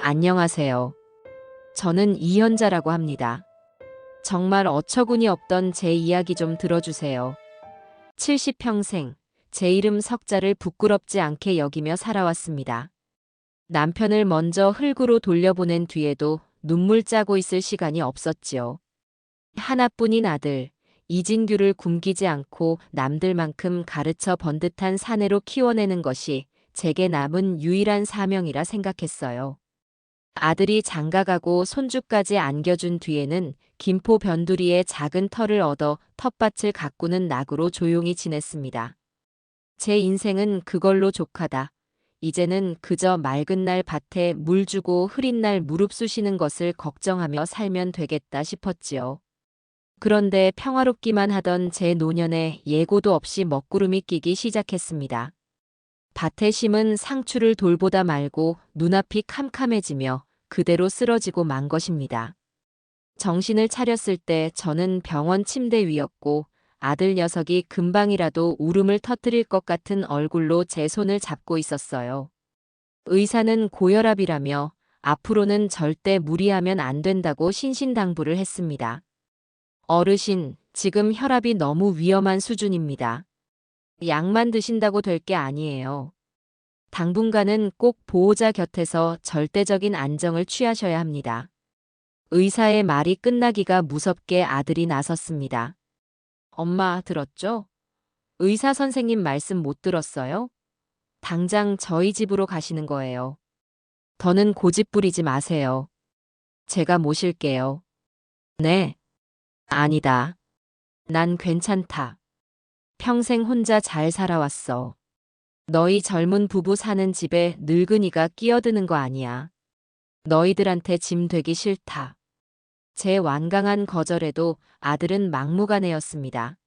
안녕하세요. 저는 이현자라고 합니다. 정말 어처구니 없던 제 이야기 좀 들어주세요. 70평생 제 이름 석자를 부끄럽지 않게 여기며 살아왔습니다. 남편을 먼저 흙으로 돌려보낸 뒤에도 눈물 짜고 있을 시간이 없었지요. 하나뿐인 아들, 이진규를 굶기지 않고 남들만큼 가르쳐 번듯한 사내로 키워내는 것이 제게 남은 유일한 사명이라 생각했어요. 아들이 장가가고 손주까지 안겨준 뒤에는 김포 변두리에 작은 터를 얻어 텃밭을 가꾸는 낙으로 조용히 지냈습니다. 제 인생은 그걸로 족하다. 이제는 그저 맑은 날 밭에 물 주고 흐린 날 무릎 쑤시는 것을 걱정하며 살면 되겠다 싶었지요. 그런데 평화롭기만 하던 제 노년에 예고도 없이 먹구름이 끼기 시작했습니다. 밭에 심은 상추를 돌보다 말고 눈앞이 캄캄해지며 그대로 쓰러지고 만 것입니다. 정신을 차렸을 때 저는 병원 침대 위였고 아들 녀석이 금방이라도 울음을 터뜨릴 것 같은 얼굴로 제 손을 잡고 있었어요. 의사는 고혈압이라며 앞으로는 절대 무리하면 안 된다고 신신당부를 했습니다. 어르신, 지금 혈압이 너무 위험한 수준입니다. 약만 드신다고 될 게 아니에요. 당분간은 꼭 보호자 곁에서 절대적인 안정을 취하셔야 합니다. 의사의 말이 끝나기가 무섭게 아들이 나섰습니다. 엄마, 들었죠? 의사 선생님 말씀 못 들었어요? 당장 저희 집으로 가시는 거예요. 더는 고집 부리지 마세요. 제가 모실게요. 네. 아니다. 난 괜찮다. 평생 혼자 잘 살아왔어. 너희 젊은 부부 사는 집에 늙은이가 끼어드는 거 아니야. 너희들한테 짐 되기 싫다. 제 완강한 거절에도 아들은 막무가내였습니다.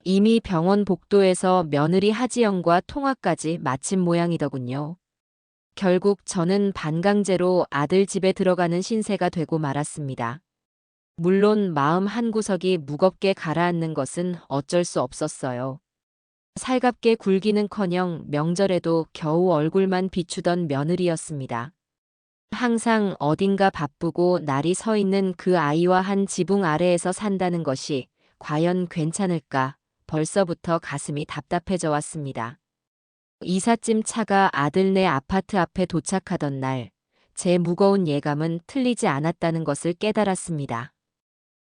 이미 병원 복도에서 며느리 하지영과 통화까지 마친 모양이더군요. 결국 저는 반강제로 아들 집에 들어가는 신세가 되고 말았습니다. 물론 마음 한구석이 무겁게 가라앉는 것은 어쩔 수 없었어요. 살갑게 굴기는커녕 명절에도 겨우 얼굴만 비추던 며느리였습니다. 항상 어딘가 바쁘고 날이 서 있는 그 아이와 한 지붕 아래에서 산다는 것이 과연 괜찮을까 벌써부터 가슴이 답답해져 왔습니다. 이삿짐 차가 아들네 아파트 앞에 도착하던 날, 제 무거운 예감은 틀리지 않았다는 것을 깨달았습니다.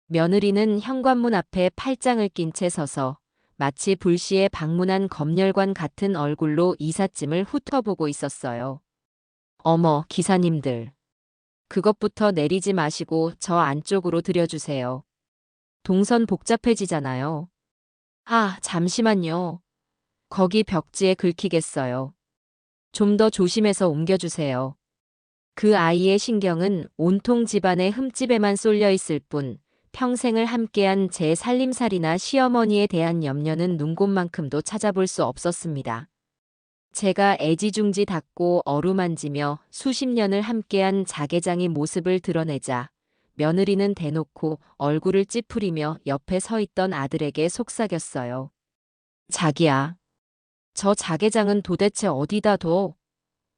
며느리는 현관문 앞에 팔짱을 낀 채 서서 마치 불시에 방문한 검열관 같은 얼굴로 이삿짐을 훑어보고 있었어요. 어머, 기사님들. 그것부터 내리지 마시고 저 안쪽으로 들여주세요. 동선 복잡해지잖아요. 아, 잠시만요. 거기 벽지에 긁히겠어요. 좀 더 조심해서 옮겨주세요. 그 아이의 신경은 온통 집안의 흠집에만 쏠려 있을 뿐 평생을 함께한 제 살림살이나 시어머니에 대한 염려는 눈곱만큼도 찾아볼 수 없었습니다. 제가 애지중지 닦고 어루만지며 수십 년을 함께한 자개장이 모습을 드러내자 며느리는 대놓고 얼굴을 찌푸리며 옆에 서 있던 아들에게 속삭였어요. 자기야, 저 자개장은 도대체 어디다 둬?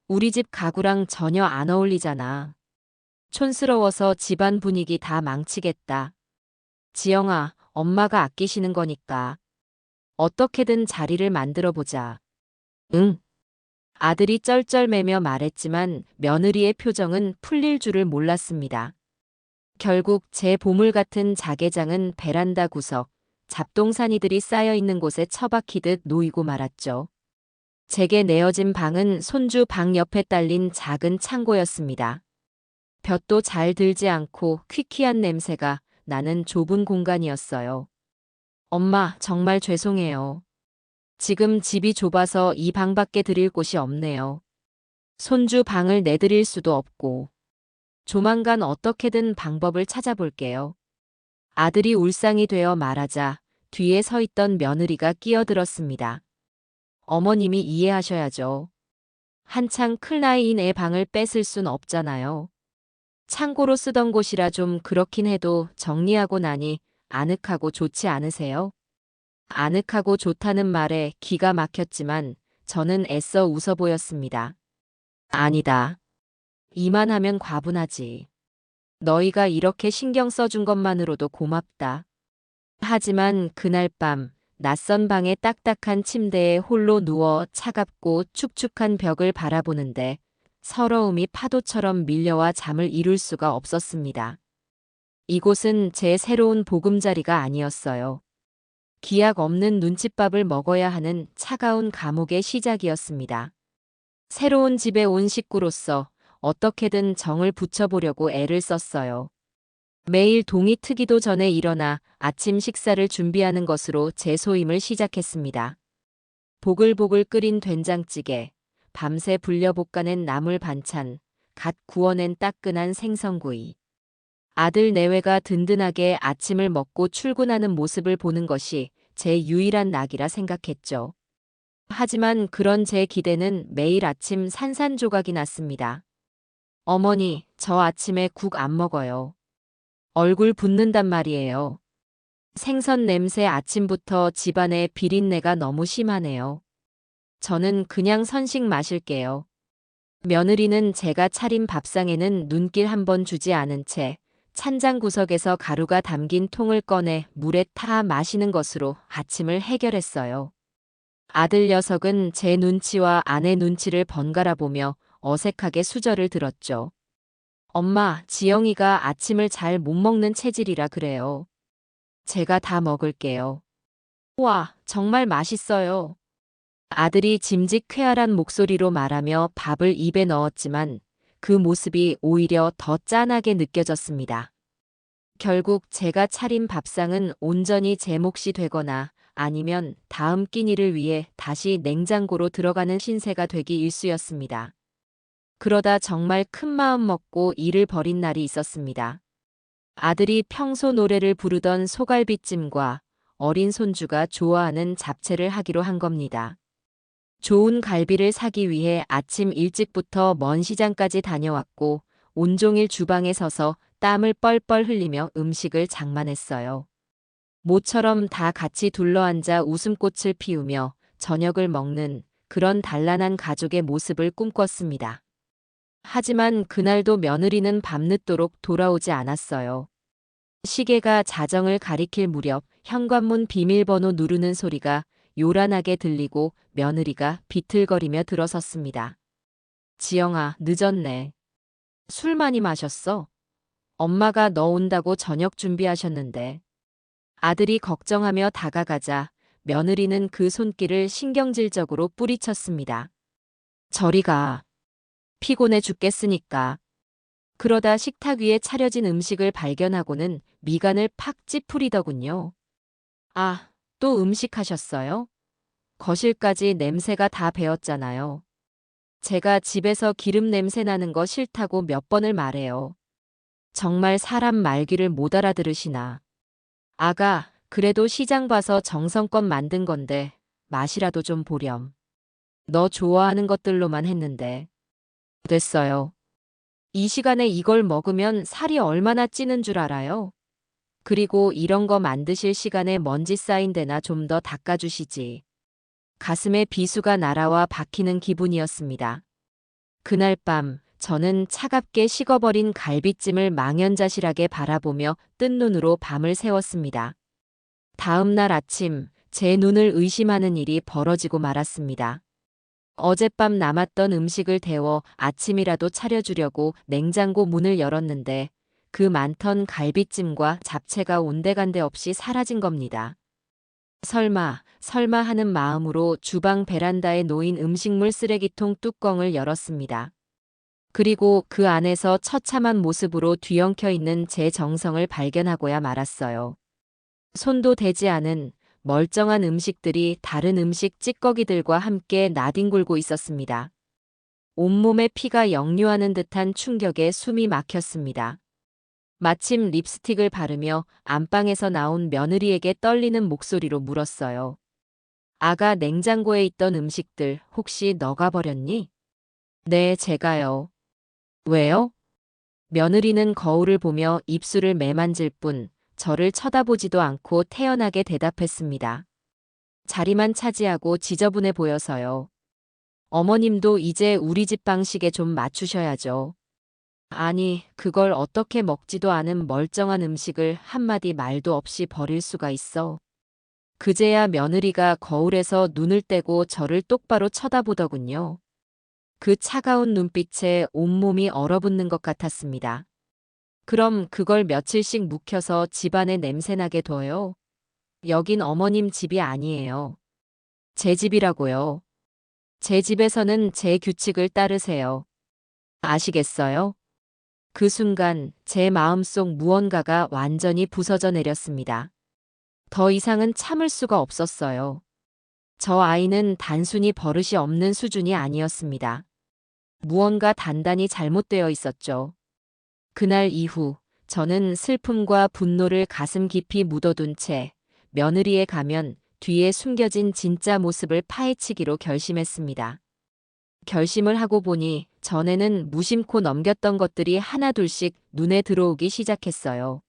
우리 집 가구랑 전혀 안 어울리잖아. 촌스러워서 집안 분위기 다 망치겠다. 지영아, 엄마가 아끼시는 거니까. 어떻게든 자리를 만들어 보자. 응. 아들이 쩔쩔매며 말했지만 며느리의 표정은 풀릴 줄을 몰랐습니다. 결국 제 보물 같은 자개장은 베란다 구석, 잡동사니들이 쌓여 있는 곳에 처박히듯 놓이고 말았죠. 제게 내어진 방은 손주 방 옆에 딸린 작은 창고였습니다. 볕도 잘 들지 않고 퀴퀴한 냄새가 나는 좁은 공간이었어요. 엄마, 정말 죄송해요. 지금 집이 좁아서 이 방밖에 드릴 곳이 없네요. 손주 방을 내드릴 수도 없고. 조만간 어떻게든 방법을 찾아볼게요. 아들이 울상이 되어 말하자 뒤에 서 있던 며느리가 끼어들었습니다. 어머님이 이해하셔야죠. 한창 클나이인 애 방을 뺏을 순 없잖아요. 창고로 쓰던 곳이라 좀 그렇긴 해도 정리하고 나니 아늑하고 좋지 않으세요? 아늑하고 좋다는 말에 기가 막혔지만 저는 애써 웃어 보였습니다. 아니다. 이만하면 과분하지. 너희가 이렇게 신경 써준 것만으로도 고맙다. 하지만 그날 밤 낯선 방의 딱딱한 침대에 홀로 누워 차갑고 축축한 벽을 바라보는데 서러움이 파도처럼 밀려와 잠을 이룰 수가 없었습니다. 이곳은 제 새로운 보금자리가 아니었어요. 기약 없는 눈칫밥을 먹어야 하는 차가운 감옥의 시작이었습니다. 새로운 집에 온 식구로서 어떻게든 정을 붙여보려고 애를 썼어요. 매일 동이 트기도 전에 일어나 아침 식사를 준비하는 것으로 제 소임을 시작했습니다. 보글보글 끓인 된장찌개, 밤새 불려 볶아낸 나물 반찬, 갓 구워낸 따끈한 생선구이. 아들 내외가 든든하게 아침을 먹고 출근하는 모습을 보는 것이 제 유일한 낙이라 생각했죠. 하지만 그런 제 기대는 매일 아침 산산조각이 났습니다. 어머니, 저 아침에 국 안 먹어요. 얼굴 붓는단 말이에요. 생선 냄새 아침부터 집안에 비린내가 너무 심하네요. 저는 그냥 선식 마실게요. 며느리는 제가 차린 밥상에는 눈길 한 번 주지 않은 채 찬장 구석에서 가루가 담긴 통을 꺼내 물에 타 마시는 것으로 아침을 해결했어요. 아들 녀석은 제 눈치와 아내 눈치를 번갈아 보며 어색하게 수저를 들었죠. 엄마, 지영이가 아침을 잘 못 먹는 체질이라 그래요. 제가 다 먹을게요. 와, 정말 맛있어요. 아들이 짐짓 쾌활한 목소리로 말하며 밥을 입에 넣었지만 그 모습이 오히려 더 짠하게 느껴졌습니다. 결국 제가 차린 밥상은 온전히 제 몫이 되거나 아니면 다음 끼니를 위해 다시 냉장고로 들어가는 신세가 되기 일쑤였습니다. 그러다 정말 큰 마음 먹고 일을 벌인 날이 있었습니다. 아들이 평소 노래를 부르던 소갈비찜과 어린 손주가 좋아하는 잡채를 하기로 한 겁니다. 좋은 갈비를 사기 위해 아침 일찍부터 먼 시장까지 다녀왔고 온종일 주방에 서서 땀을 뻘뻘 흘리며 음식을 장만했어요. 모처럼 다 같이 둘러앉아 웃음꽃을 피우며 저녁을 먹는 그런 단란한 가족의 모습을 꿈꿨습니다. 하지만 그날도 며느리는 밤늦도록 돌아오지 않았어요. 시계가 자정을 가리킬 무렵 현관문 비밀번호 누르는 소리가 요란하게 들리고 며느리가 비틀거리며 들어섰습니다. 지영아, 늦었네. 술 많이 마셨어? 엄마가 너 온다고 저녁 준비하셨는데. 아들이 걱정하며 다가가자 며느리는 그 손길을 신경질적으로 뿌리쳤습니다. 저리 가. 피곤해 죽겠으니까. 그러다 식탁 위에 차려진 음식을 발견하고는 미간을 팍 찌푸리더군요. 아, 또 음식 하셨어요? 거실까지 냄새가 다 배었잖아요. 제가 집에서 기름 냄새 나는 거 싫다고 몇 번을 말해요. 정말 사람 말귀를 못 알아들으시나. 아가, 그래도 시장 봐서 정성껏 만든 건데 맛이라도 좀 보렴. 너 좋아하는 것들로만 했는데. 됐어요. 이 시간에 이걸 먹으면 살이 얼마나 찌는 줄 알아요? 그리고 이런 거 만드실 시간에 먼지 쌓인 데나 좀 더 닦아주시지. 가슴에 비수가 날아와 박히는 기분이었습니다. 그날 밤 저는 차갑게 식어버린 갈비찜을 망연자실하게 바라보며 뜬 눈으로 밤을 새웠습니다. 다음 날 아침 제 눈을 의심하는 일이 벌어지고 말았습니다. 어젯밤 남았던 음식을 데워 아침이라도 차려주려고 냉장고 문을 열었는데 그 많던 갈비찜과 잡채가 온데간데 없이 사라진 겁니다. 설마 하는 마음으로 주방 베란다에 놓인 음식물 쓰레기통 뚜껑을 열었습니다. 그리고 그 안에서 처참한 모습으로 뒤엉켜 있는 제 정성을 발견하고야 말았어요. 손도 대지 않은 멀쩡한 음식들이 다른 음식 찌꺼기들과 함께 나뒹굴고 있었습니다. 온몸에 피가 역류하는 듯한 충격에 숨이 막혔습니다. 마침 립스틱을 바르며 안방에서 나온 며느리에게 떨리는 목소리로 물었어요. 아가, 냉장고에 있던 음식들 혹시 너가 버렸니? 네, 제가요. 왜요? 며느리는 거울을 보며 입술을 매만질 뿐 저를 쳐다보지도 않고 태연하게 대답했습니다. 자리만 차지하고 지저분해 보여서요. 어머님도 이제 우리 집 방식에 좀 맞추셔야죠. 아니, 그걸 어떻게 먹지도 않은 멀쩡한 음식을 한마디 말도 없이 버릴 수가 있어. 그제야 며느리가 거울에서 눈을 떼고 저를 똑바로 쳐다보더군요. 그 차가운 눈빛에 온몸이 얼어붙는 것 같았습니다. 그럼 그걸 며칠씩 묵혀서 집안에 냄새나게 둬요? 여긴 어머님 집이 아니에요. 제 집이라고요. 제 집에서는 제 규칙을 따르세요. 아시겠어요? 그 순간 제 마음속 무언가가 완전히 부서져 내렸습니다. 더 이상은 참을 수가 없었어요. 저 아이는 단순히 버릇이 없는 수준이 아니었습니다. 무언가 단단히 잘못되어 있었죠. 그날 이후 저는 슬픔과 분노를 가슴 깊이 묻어둔 채 며느리에 가면 뒤에 숨겨진 진짜 모습을 파헤치기로 결심했습니다. 결심을 하고 보니 전에는 무심코 넘겼던 것들이 하나둘씩 눈에 들어오기 시작했어요.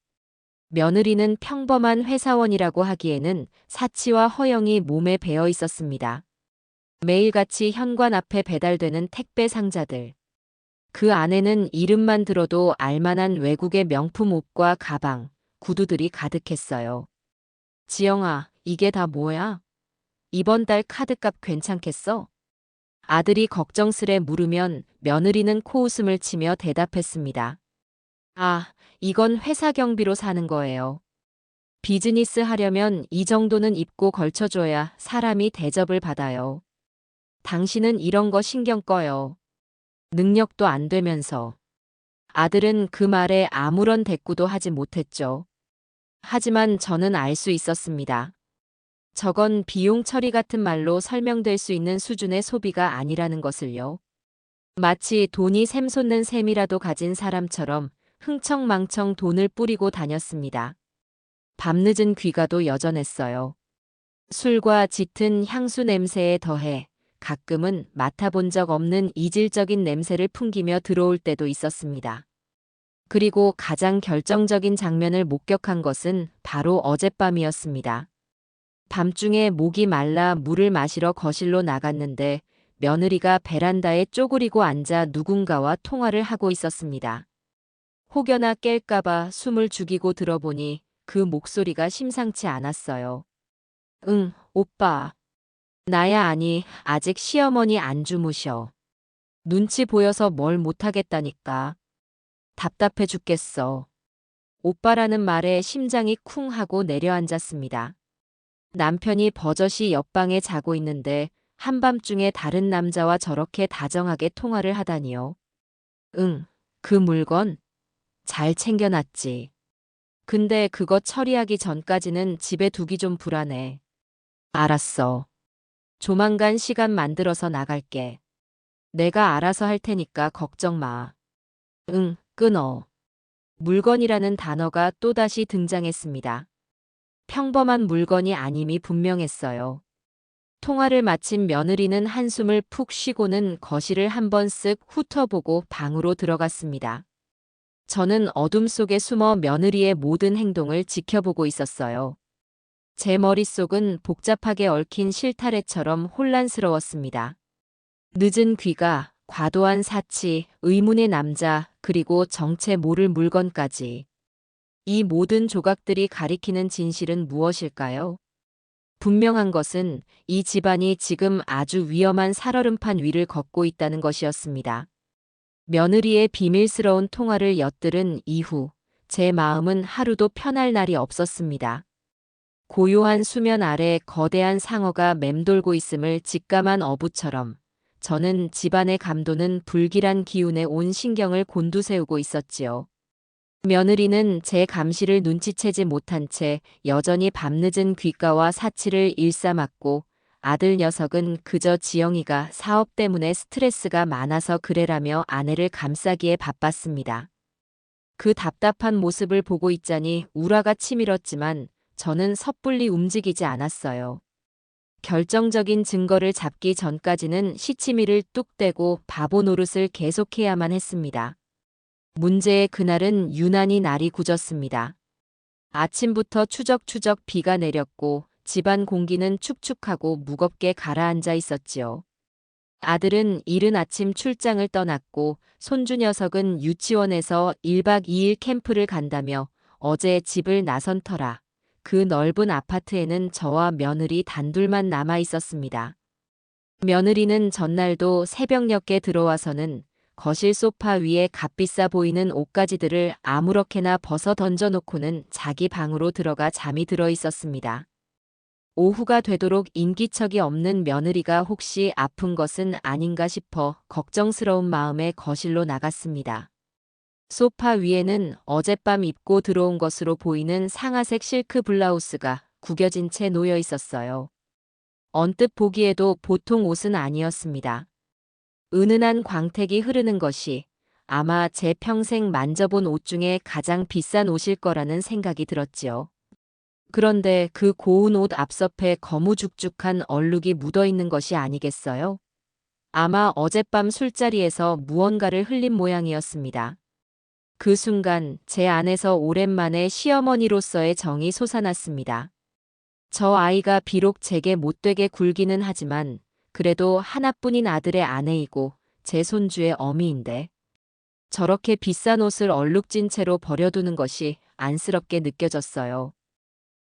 며느리는 평범한 회사원이라고 하기에는 사치와 허영이 몸에 배어 있었습니다. 매일같이 현관 앞에 배달되는 택배 상자들. 그 안에는 이름만 들어도 알만한 외국의 명품 옷과 가방, 구두들이 가득했어요. 지영아, 이게 다 뭐야? 이번 달 카드값 괜찮겠어? 아들이 걱정스레 물으면 며느리는 코웃음을 치며 대답했습니다. 아, 이건 회사 경비로 사는 거예요. 비즈니스 하려면 이 정도는 입고 걸쳐줘야 사람이 대접을 받아요. 당신은 이런 거 신경 꺼요. 능력도 안 되면서. 아들은 그 말에 아무런 대꾸도 하지 못했죠. 하지만 저는 알 수 있었습니다. 저건 비용 처리 같은 말로 설명될 수 있는 수준의 소비가 아니라는 것을요. 마치 돈이 샘솟는 셈이라도 가진 사람처럼 흥청망청 돈을 뿌리고 다녔습니다. 밤늦은 귀가도 여전했어요. 술과 짙은 향수 냄새에 더해 가끔은 맡아본 적 없는 이질적인 냄새를 풍기며 들어올 때도 있었습니다. 그리고 가장 결정적인 장면을 목격한 것은 바로 어젯밤이었습니다. 밤중에 목이 말라 물을 마시러 거실로 나갔는데 며느리가 베란다에 쪼그리고 앉아 누군가와 통화를 하고 있었습니다. 혹여나 깰까봐 숨을 죽이고 들어보니 그 목소리가 심상치 않았어요. 응, 오빠. 나야 아니, 아직 시어머니 안 주무셔. 눈치 보여서 뭘 못하겠다니까. 답답해 죽겠어. 오빠라는 말에 심장이 쿵 하고 내려앉았습니다. 남편이 버젓이 옆방에 자고 있는데 한밤중에 다른 남자와 저렇게 다정하게 통화를 하다니요. 응, 그 물건 잘 챙겨놨지. 근데 그거 처리하기 전까지는 집에 두기 좀 불안해. 알았어. 조만간 시간 만들어서 나갈게. 내가 알아서 할 테니까 걱정 마. 응, 끊어. 물건이라는 단어가 또다시 등장했습니다. 평범한 물건이 아님이 분명했어요. 통화를 마친 며느리는 한숨을 푹 쉬고는 거실을 한번 쓱 훑어보고 방으로 들어갔습니다. 저는 어둠 속에 숨어 며느리의 모든 행동을 지켜보고 있었어요. 제 머릿속은 복잡하게 얽힌 실타래처럼 혼란스러웠습니다. 늦은 귀가, 과도한 사치, 의문의 남자, 그리고 정체 모를 물건까지. 이 모든 조각들이 가리키는 진실은 무엇일까요? 분명한 것은 이 집안이 지금 아주 위험한 살얼음판 위를 걷고 있다는 것이었습니다. 며느리의 비밀스러운 통화를 엿들은 이후 제 마음은 하루도 편할 날이 없었습니다. 고요한 수면 아래 거대한 상어가 맴돌고 있음을 직감한 어부처럼 저는 집안의 감도는 불길한 기운에 온 신경을 곤두세우고 있었지요. 며느리는 제 감시를 눈치채지 못한 채 여전히 밤늦은 귓가와 사치를 일삼았고 아들 녀석은 그저 지영이가 사업 때문에 스트레스가 많아서 그래라며 아내를 감싸기에 바빴습니다. 그 답답한 모습을 보고 있자니 우라가 치밀었지만 저는 섣불리 움직이지 않았어요. 결정적인 증거를 잡기 전까지는 시치미를 뚝 떼고 바보 노릇을 계속해야만 했습니다. 문제의 그날은 유난히 날이 굳었습니다. 아침부터 추적추적 비가 내렸고 집안 공기는 축축하고 무겁게 가라앉아 있었지요. 아들은 이른 아침 출장을 떠났고 손주 녀석은 유치원에서 1박 2일 캠프를 간다며 어제 집을 나선 터라 그 넓은 아파트에는 저와 며느리 단둘만 남아 있었습니다. 며느리는 전날도 새벽녘에 들어와서는 거실 소파 위에 값비싸 보이는 옷가지들을 아무렇게나 벗어 던져놓고는 자기 방으로 들어가 잠이 들어 있었습니다. 오후가 되도록 인기척이 없는 며느리가 혹시 아픈 것은 아닌가 싶어 걱정스러운 마음에 거실로 나갔습니다. 소파 위에는 어젯밤 입고 들어온 것으로 보이는 상아색 실크 블라우스가 구겨진 채 놓여 있었어요. 언뜻 보기에도 보통 옷은 아니었습니다. 은은한 광택이 흐르는 것이 아마 제 평생 만져본 옷 중에 가장 비싼 옷일 거라는 생각이 들었지요. 그런데 그 고운 옷 앞섭에 거무죽죽한 얼룩이 묻어 있는 것이 아니겠어요? 아마 어젯밤 술자리에서 무언가를 흘린 모양이었습니다. 그 순간 제 안에서 오랜만에 시어머니로서의 정이 솟아났습니다. 저 아이가 비록 제게 못되게 굴기는 하지만 그래도 하나뿐인 아들의 아내이고 제 손주의 어미인데 저렇게 비싼 옷을 얼룩진 채로 버려두는 것이 안쓰럽게 느껴졌어요.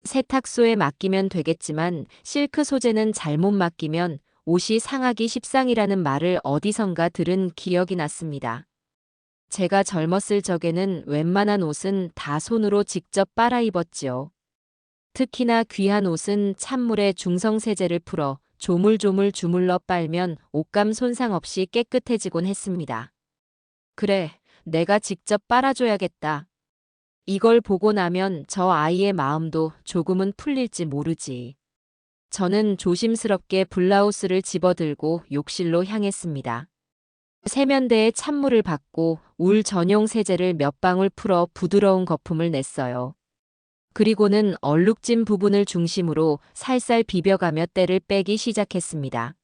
세탁소에 맡기면 되겠지만 실크 소재는 잘못 맡기면 옷이 상하기 십상이라는 말을 어디선가 들은 기억이 났습니다. 제가 젊었을 적에는 웬만한 옷은 다 손으로 직접 빨아 입었지요. 특히나 귀한 옷은 찬물에 중성세제를 풀어 조물조물 주물러 빨면 옷감 손상 없이 깨끗해지곤 했습니다. 그래, 내가 직접 빨아줘야겠다. 이걸 보고 나면 저 아이의 마음도 조금은 풀릴지 모르지. 저는 조심스럽게 블라우스를 집어들고 욕실로 향했습니다. 세면대에 찬물을 받고 울 전용 세제를 몇 방울 풀어 부드러운 거품을 냈어요. 그리고는 얼룩진 부분을 중심으로 살살 비벼가며 때를 빼기 시작했습니다.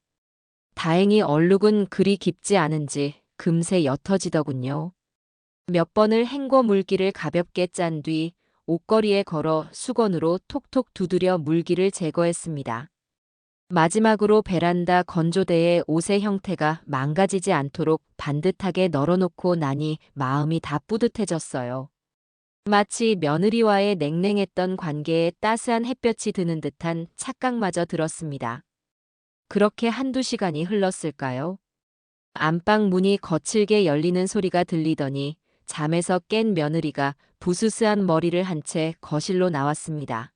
다행히 얼룩은 그리 깊지 않은지 금세 옅어지더군요. 몇 번을 헹궈 물기를 가볍게 짠 뒤 옷걸이에 걸어 수건으로 톡톡 두드려 물기를 제거했습니다. 마지막으로 베란다 건조대에 옷의 형태가 망가지지 않도록 반듯하게 널어놓고 나니 마음이 다 뿌듯해졌어요. 마치 며느리와의 냉랭했던 관계에 따스한 햇볕이 드는 듯한 착각마저 들었습니다. 그렇게 한두 시간이 흘렀을까요? 안방 문이 거칠게 열리는 소리가 들리더니 잠에서 깬 며느리가 부스스한 머리를 한 채 거실로 나왔습니다.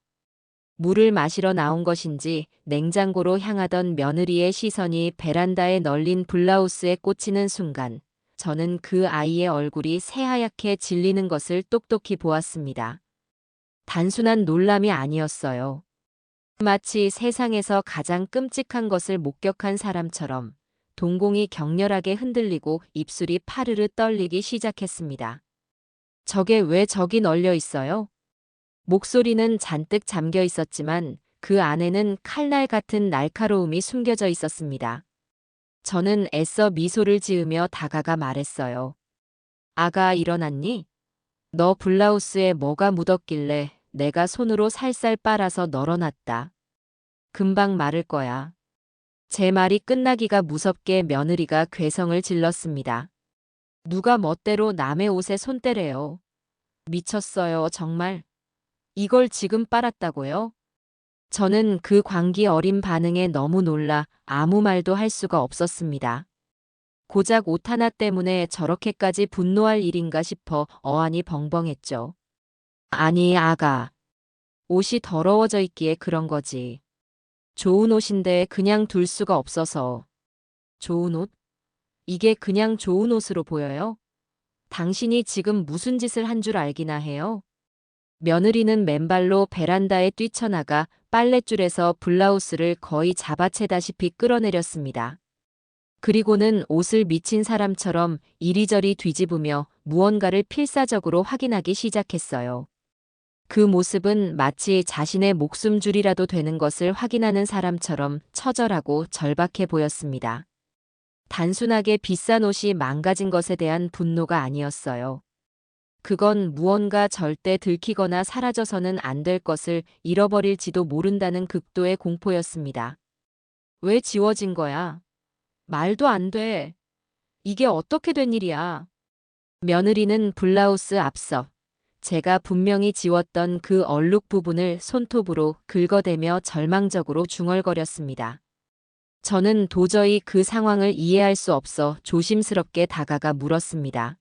물을 마시러 나온 것인지 냉장고로 향하던 며느리의 시선이 베란다에 널린 블라우스에 꽂히는 순간 저는 그 아이의 얼굴이 새하얗게 질리는 것을 똑똑히 보았습니다. 단순한 놀람이 아니었어요. 마치 세상에서 가장 끔찍한 것을 목격한 사람처럼 동공이 격렬하게 흔들리고 입술이 파르르 떨리기 시작했습니다. 저게 왜 저기 널려 있어요? 목소리는 잔뜩 잠겨 있었지만 그 안에는 칼날 같은 날카로움이 숨겨져 있었습니다. 저는 애써 미소를 지으며 다가가 말했어요. 아가 일어났니? 너 블라우스에 뭐가 묻었길래 내가 손으로 살살 빨아서 널어놨다. 금방 마를 거야. 제 말이 끝나기가 무섭게 며느리가 괴성을 질렀습니다. 누가 멋대로 남의 옷에 손대래요. 미쳤어요, 정말. 이걸 지금 빨았다고요? 저는 그 광기 어린 반응에 너무 놀라 아무 말도 할 수가 없었습니다. 고작 옷 하나 때문에 저렇게까지 분노할 일인가 싶어 어안이 벙벙했죠. 아니, 아가. 옷이 더러워져 있기에 그런 거지. 좋은 옷인데 그냥 둘 수가 없어서. 좋은 옷? 이게 그냥 좋은 옷으로 보여요? 당신이 지금 무슨 짓을 한 줄 알기나 해요? 며느리는 맨발로 베란다에 뛰쳐나가 빨랫줄에서 블라우스를 거의 잡아채다시피 끌어내렸습니다. 그리고는 옷을 미친 사람처럼 이리저리 뒤집으며 무언가를 필사적으로 확인하기 시작했어요. 그 모습은 마치 자신의 목숨줄이라도 되는 것을 확인하는 사람처럼 처절하고 절박해 보였습니다. 단순하게 비싼 옷이 망가진 것에 대한 분노가 아니었어요. 그건 무언가 절대 들키거나 사라져서는 안 될 것을 잃어버릴지도 모른다는 극도의 공포였습니다. 왜 지워진 거야? 말도 안 돼. 이게 어떻게 된 일이야? 며느리는 블라우스 앞서 제가 분명히 지웠던 그 얼룩 부분을 손톱으로 긁어대며 절망적으로 중얼거렸습니다. 저는 도저히 그 상황을 이해할 수 없어 조심스럽게 다가가 물었습니다.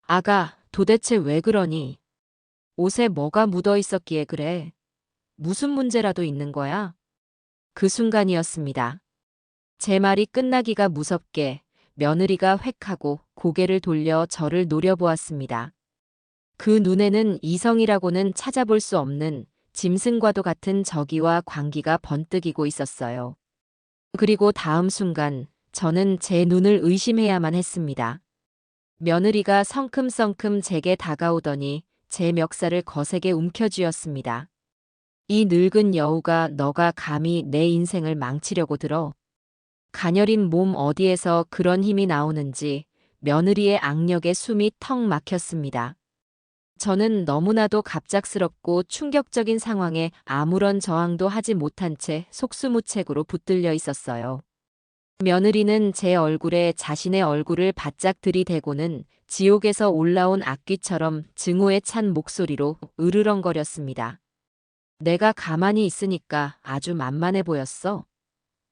아가, 도대체 왜 그러니? 옷에 뭐가 묻어 있었기에 그래? 무슨 문제라도 있는 거야? 그 순간이었습니다. 제 말이 끝나기가 무섭게 며느리가 홱 하고 고개를 돌려 저를 노려보았습니다. 그 눈에는 이성이라고는 찾아볼 수 없는 짐승과도 같은 적이와 광기가 번뜩이고 있었어요. 그리고 다음 순간 저는 제 눈을 의심해야만 했습니다. 며느리가 성큼성큼 제게 다가오더니 제 멱살을 거세게 움켜쥐었습니다. 이 늙은 여우가 너가 감히 내 인생을 망치려고 들어? 가녀린 몸 어디에서 그런 힘이 나오는지 며느리의 악력에 숨이 턱 막혔습니다. 저는 너무나도 갑작스럽고 충격적인 상황에 아무런 저항도 하지 못한 채 속수무책으로 붙들려 있었어요. 며느리는 제 얼굴에 자신의 얼굴을 바짝 들이대고는 지옥에서 올라온 악귀처럼 증오에 찬 목소리로 으르렁거렸습니다. 내가 가만히 있으니까 아주 만만해 보였어.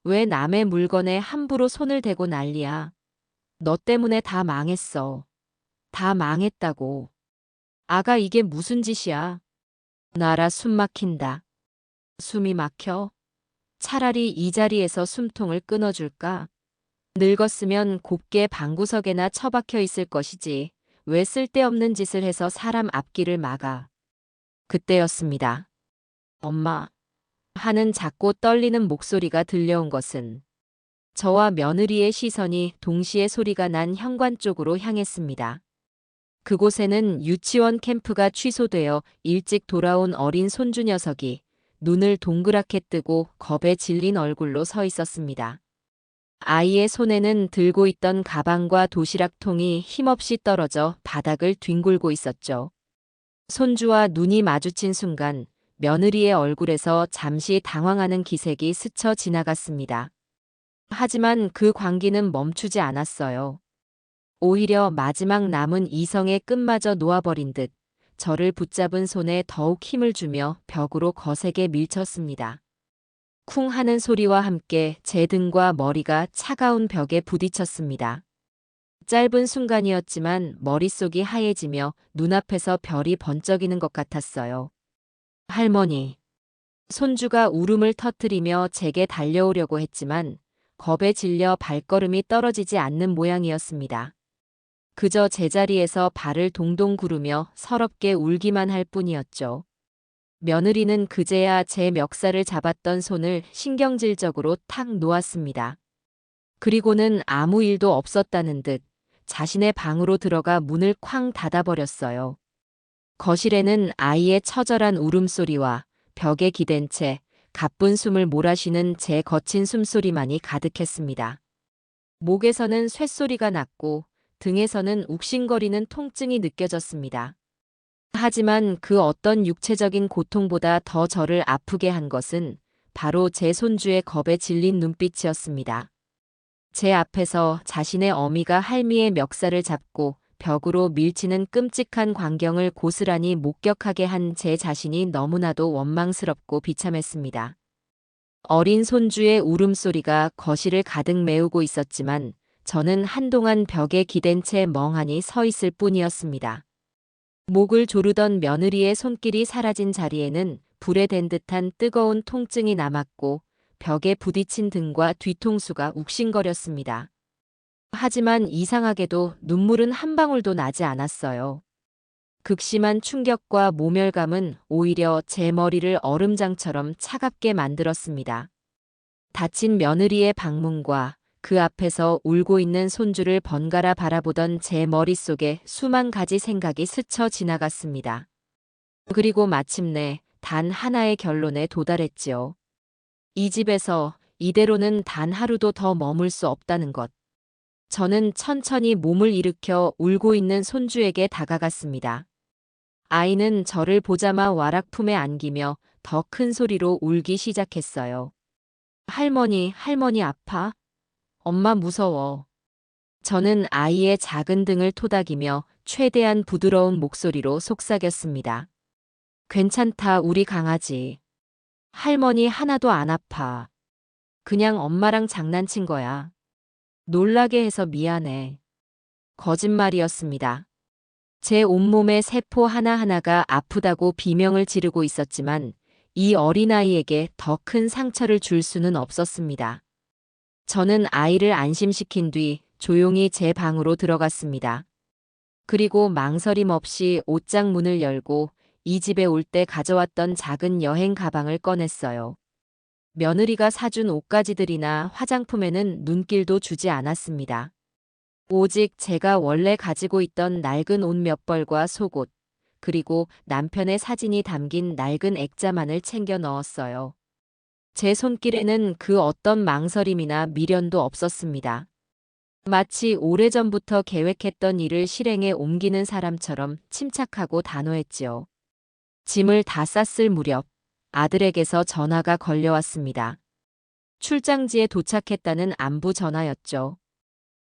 왜 남의 물건에 함부로 손을 대고 난리야. 너 때문에 다 망했어. 다 망했다고. 아가 이게 무슨 짓이야. 나라 숨 막힌다. 숨이 막혀? 차라리 이 자리에서 숨통을 끊어줄까? 늙었으면 곱게 방구석에나 처박혀 있을 것이지. 왜 쓸데없는 짓을 해서 사람 앞길을 막아. 그때였습니다. 엄마. 하는 작고 떨리는 목소리가 들려온 것은 저와 며느리의 시선이 동시에 소리가 난 현관 쪽으로 향했습니다. 그곳에는 유치원 캠프가 취소되어 일찍 돌아온 어린 손주 녀석이 눈을 동그랗게 뜨고 겁에 질린 얼굴로 서 있었습니다. 아이의 손에는 들고 있던 가방과 도시락통이 힘없이 떨어져 바닥을 뒹굴고 있었죠. 손주와 눈이 마주친 순간 며느리의 얼굴에서 잠시 당황하는 기색이 스쳐 지나갔습니다. 하지만 그 광기는 멈추지 않았어요. 오히려 마지막 남은 이성의 끝마저 놓아버린 듯 저를 붙잡은 손에 더욱 힘을 주며 벽으로 거세게 밀쳤습니다. 쿵 하는 소리와 함께 제 등과 머리가 차가운 벽에 부딪혔습니다. 짧은 순간이었지만 머릿속이 하얘지며 눈앞에서 별이 번쩍이는 것 같았어요. 할머니. 손주가 울음을 터뜨리며 제게 달려오려고 했지만 겁에 질려 발걸음이 떨어지지 않는 모양이었습니다. 그저 제자리에서 발을 동동 구르며 서럽게 울기만 할 뿐이었죠. 며느리는 그제야 제 멱살을 잡았던 손을 신경질적으로 탁 놓았습니다. 그리고는 아무 일도 없었다는 듯 자신의 방으로 들어가 문을 쾅 닫아버렸어요. 거실에는 아이의 처절한 울음소리와 벽에 기댄 채 가쁜 숨을 몰아쉬는 제 거친 숨소리만이 가득했습니다. 목에서는 쇳소리가 났고 등에서는 욱신거리는 통증이 느껴졌습니다. 하지만 그 어떤 육체적인 고통보다 더 저를 아프게 한 것은 바로 제 손주의 겁에 질린 눈빛이었습니다. 제 앞에서 자신의 어미가 할미의 멱살을 잡고 벽으로 밀치는 끔찍한 광경을 고스란히 목격하게 한 제 자신이 너무나도 원망스럽고 비참했습니다. 어린 손주의 울음소리가 거실을 가득 메우고 있었지만 저는 한동안 벽에 기댄 채 멍하니 서 있을 뿐이었습니다. 목을 조르던 며느리의 손길이 사라진 자리에는 불에 댄 듯한 뜨거운 통증이 남았고 벽에 부딪힌 등과 뒤통수가 욱신거렸습니다. 하지만 이상하게도 눈물은 한 방울도 나지 않았어요. 극심한 충격과 모멸감은 오히려 제 머리를 얼음장처럼 차갑게 만들었습니다. 다친 며느리의 방문과 그 앞에서 울고 있는 손주를 번갈아 바라보던 제 머릿속에 수만 가지 생각이 스쳐 지나갔습니다. 그리고 마침내 단 하나의 결론에 도달했지요. 이 집에서 이대로는 단 하루도 더 머물 수 없다는 것. 저는 천천히 몸을 일으켜 울고 있는 손주에게 다가갔습니다. 아이는 저를 보자마 와락 품에 안기며 더 큰 소리로 울기 시작했어요. 할머니, 할머니 아파? 엄마 무서워. 저는 아이의 작은 등을 토닥이며 최대한 부드러운 목소리로 속삭였습니다. 괜찮다, 우리 강아지. 할머니 하나도 안 아파. 그냥 엄마랑 장난친 거야. 놀라게 해서 미안해. 거짓말이었습니다. 제 온몸의 세포 하나하나가 아프다고 비명을 지르고 있었지만 이 어린아이에게 더 큰 상처를 줄 수는 없었습니다. 저는 아이를 안심시킨 뒤 조용히 제 방으로 들어갔습니다. 그리고 망설임 없이 옷장 문을 열고 이 집에 올 때 가져왔던 작은 여행 가방을 꺼냈어요. 며느리가 사준 옷가지들이나 화장품에는 눈길도 주지 않았습니다. 오직 제가 원래 가지고 있던 낡은 옷 몇 벌과 속옷, 그리고 남편의 사진이 담긴 낡은 액자만을 챙겨 넣었어요. 제 손길에는 그 어떤 망설임이나 미련도 없었습니다. 마치 오래전부터 계획했던 일을 실행에 옮기는 사람처럼 침착하고 단호했지요. 짐을 다 쌌을 무렵 아들에게서 전화가 걸려왔습니다. 출장지에 도착했다는 안부 전화였죠.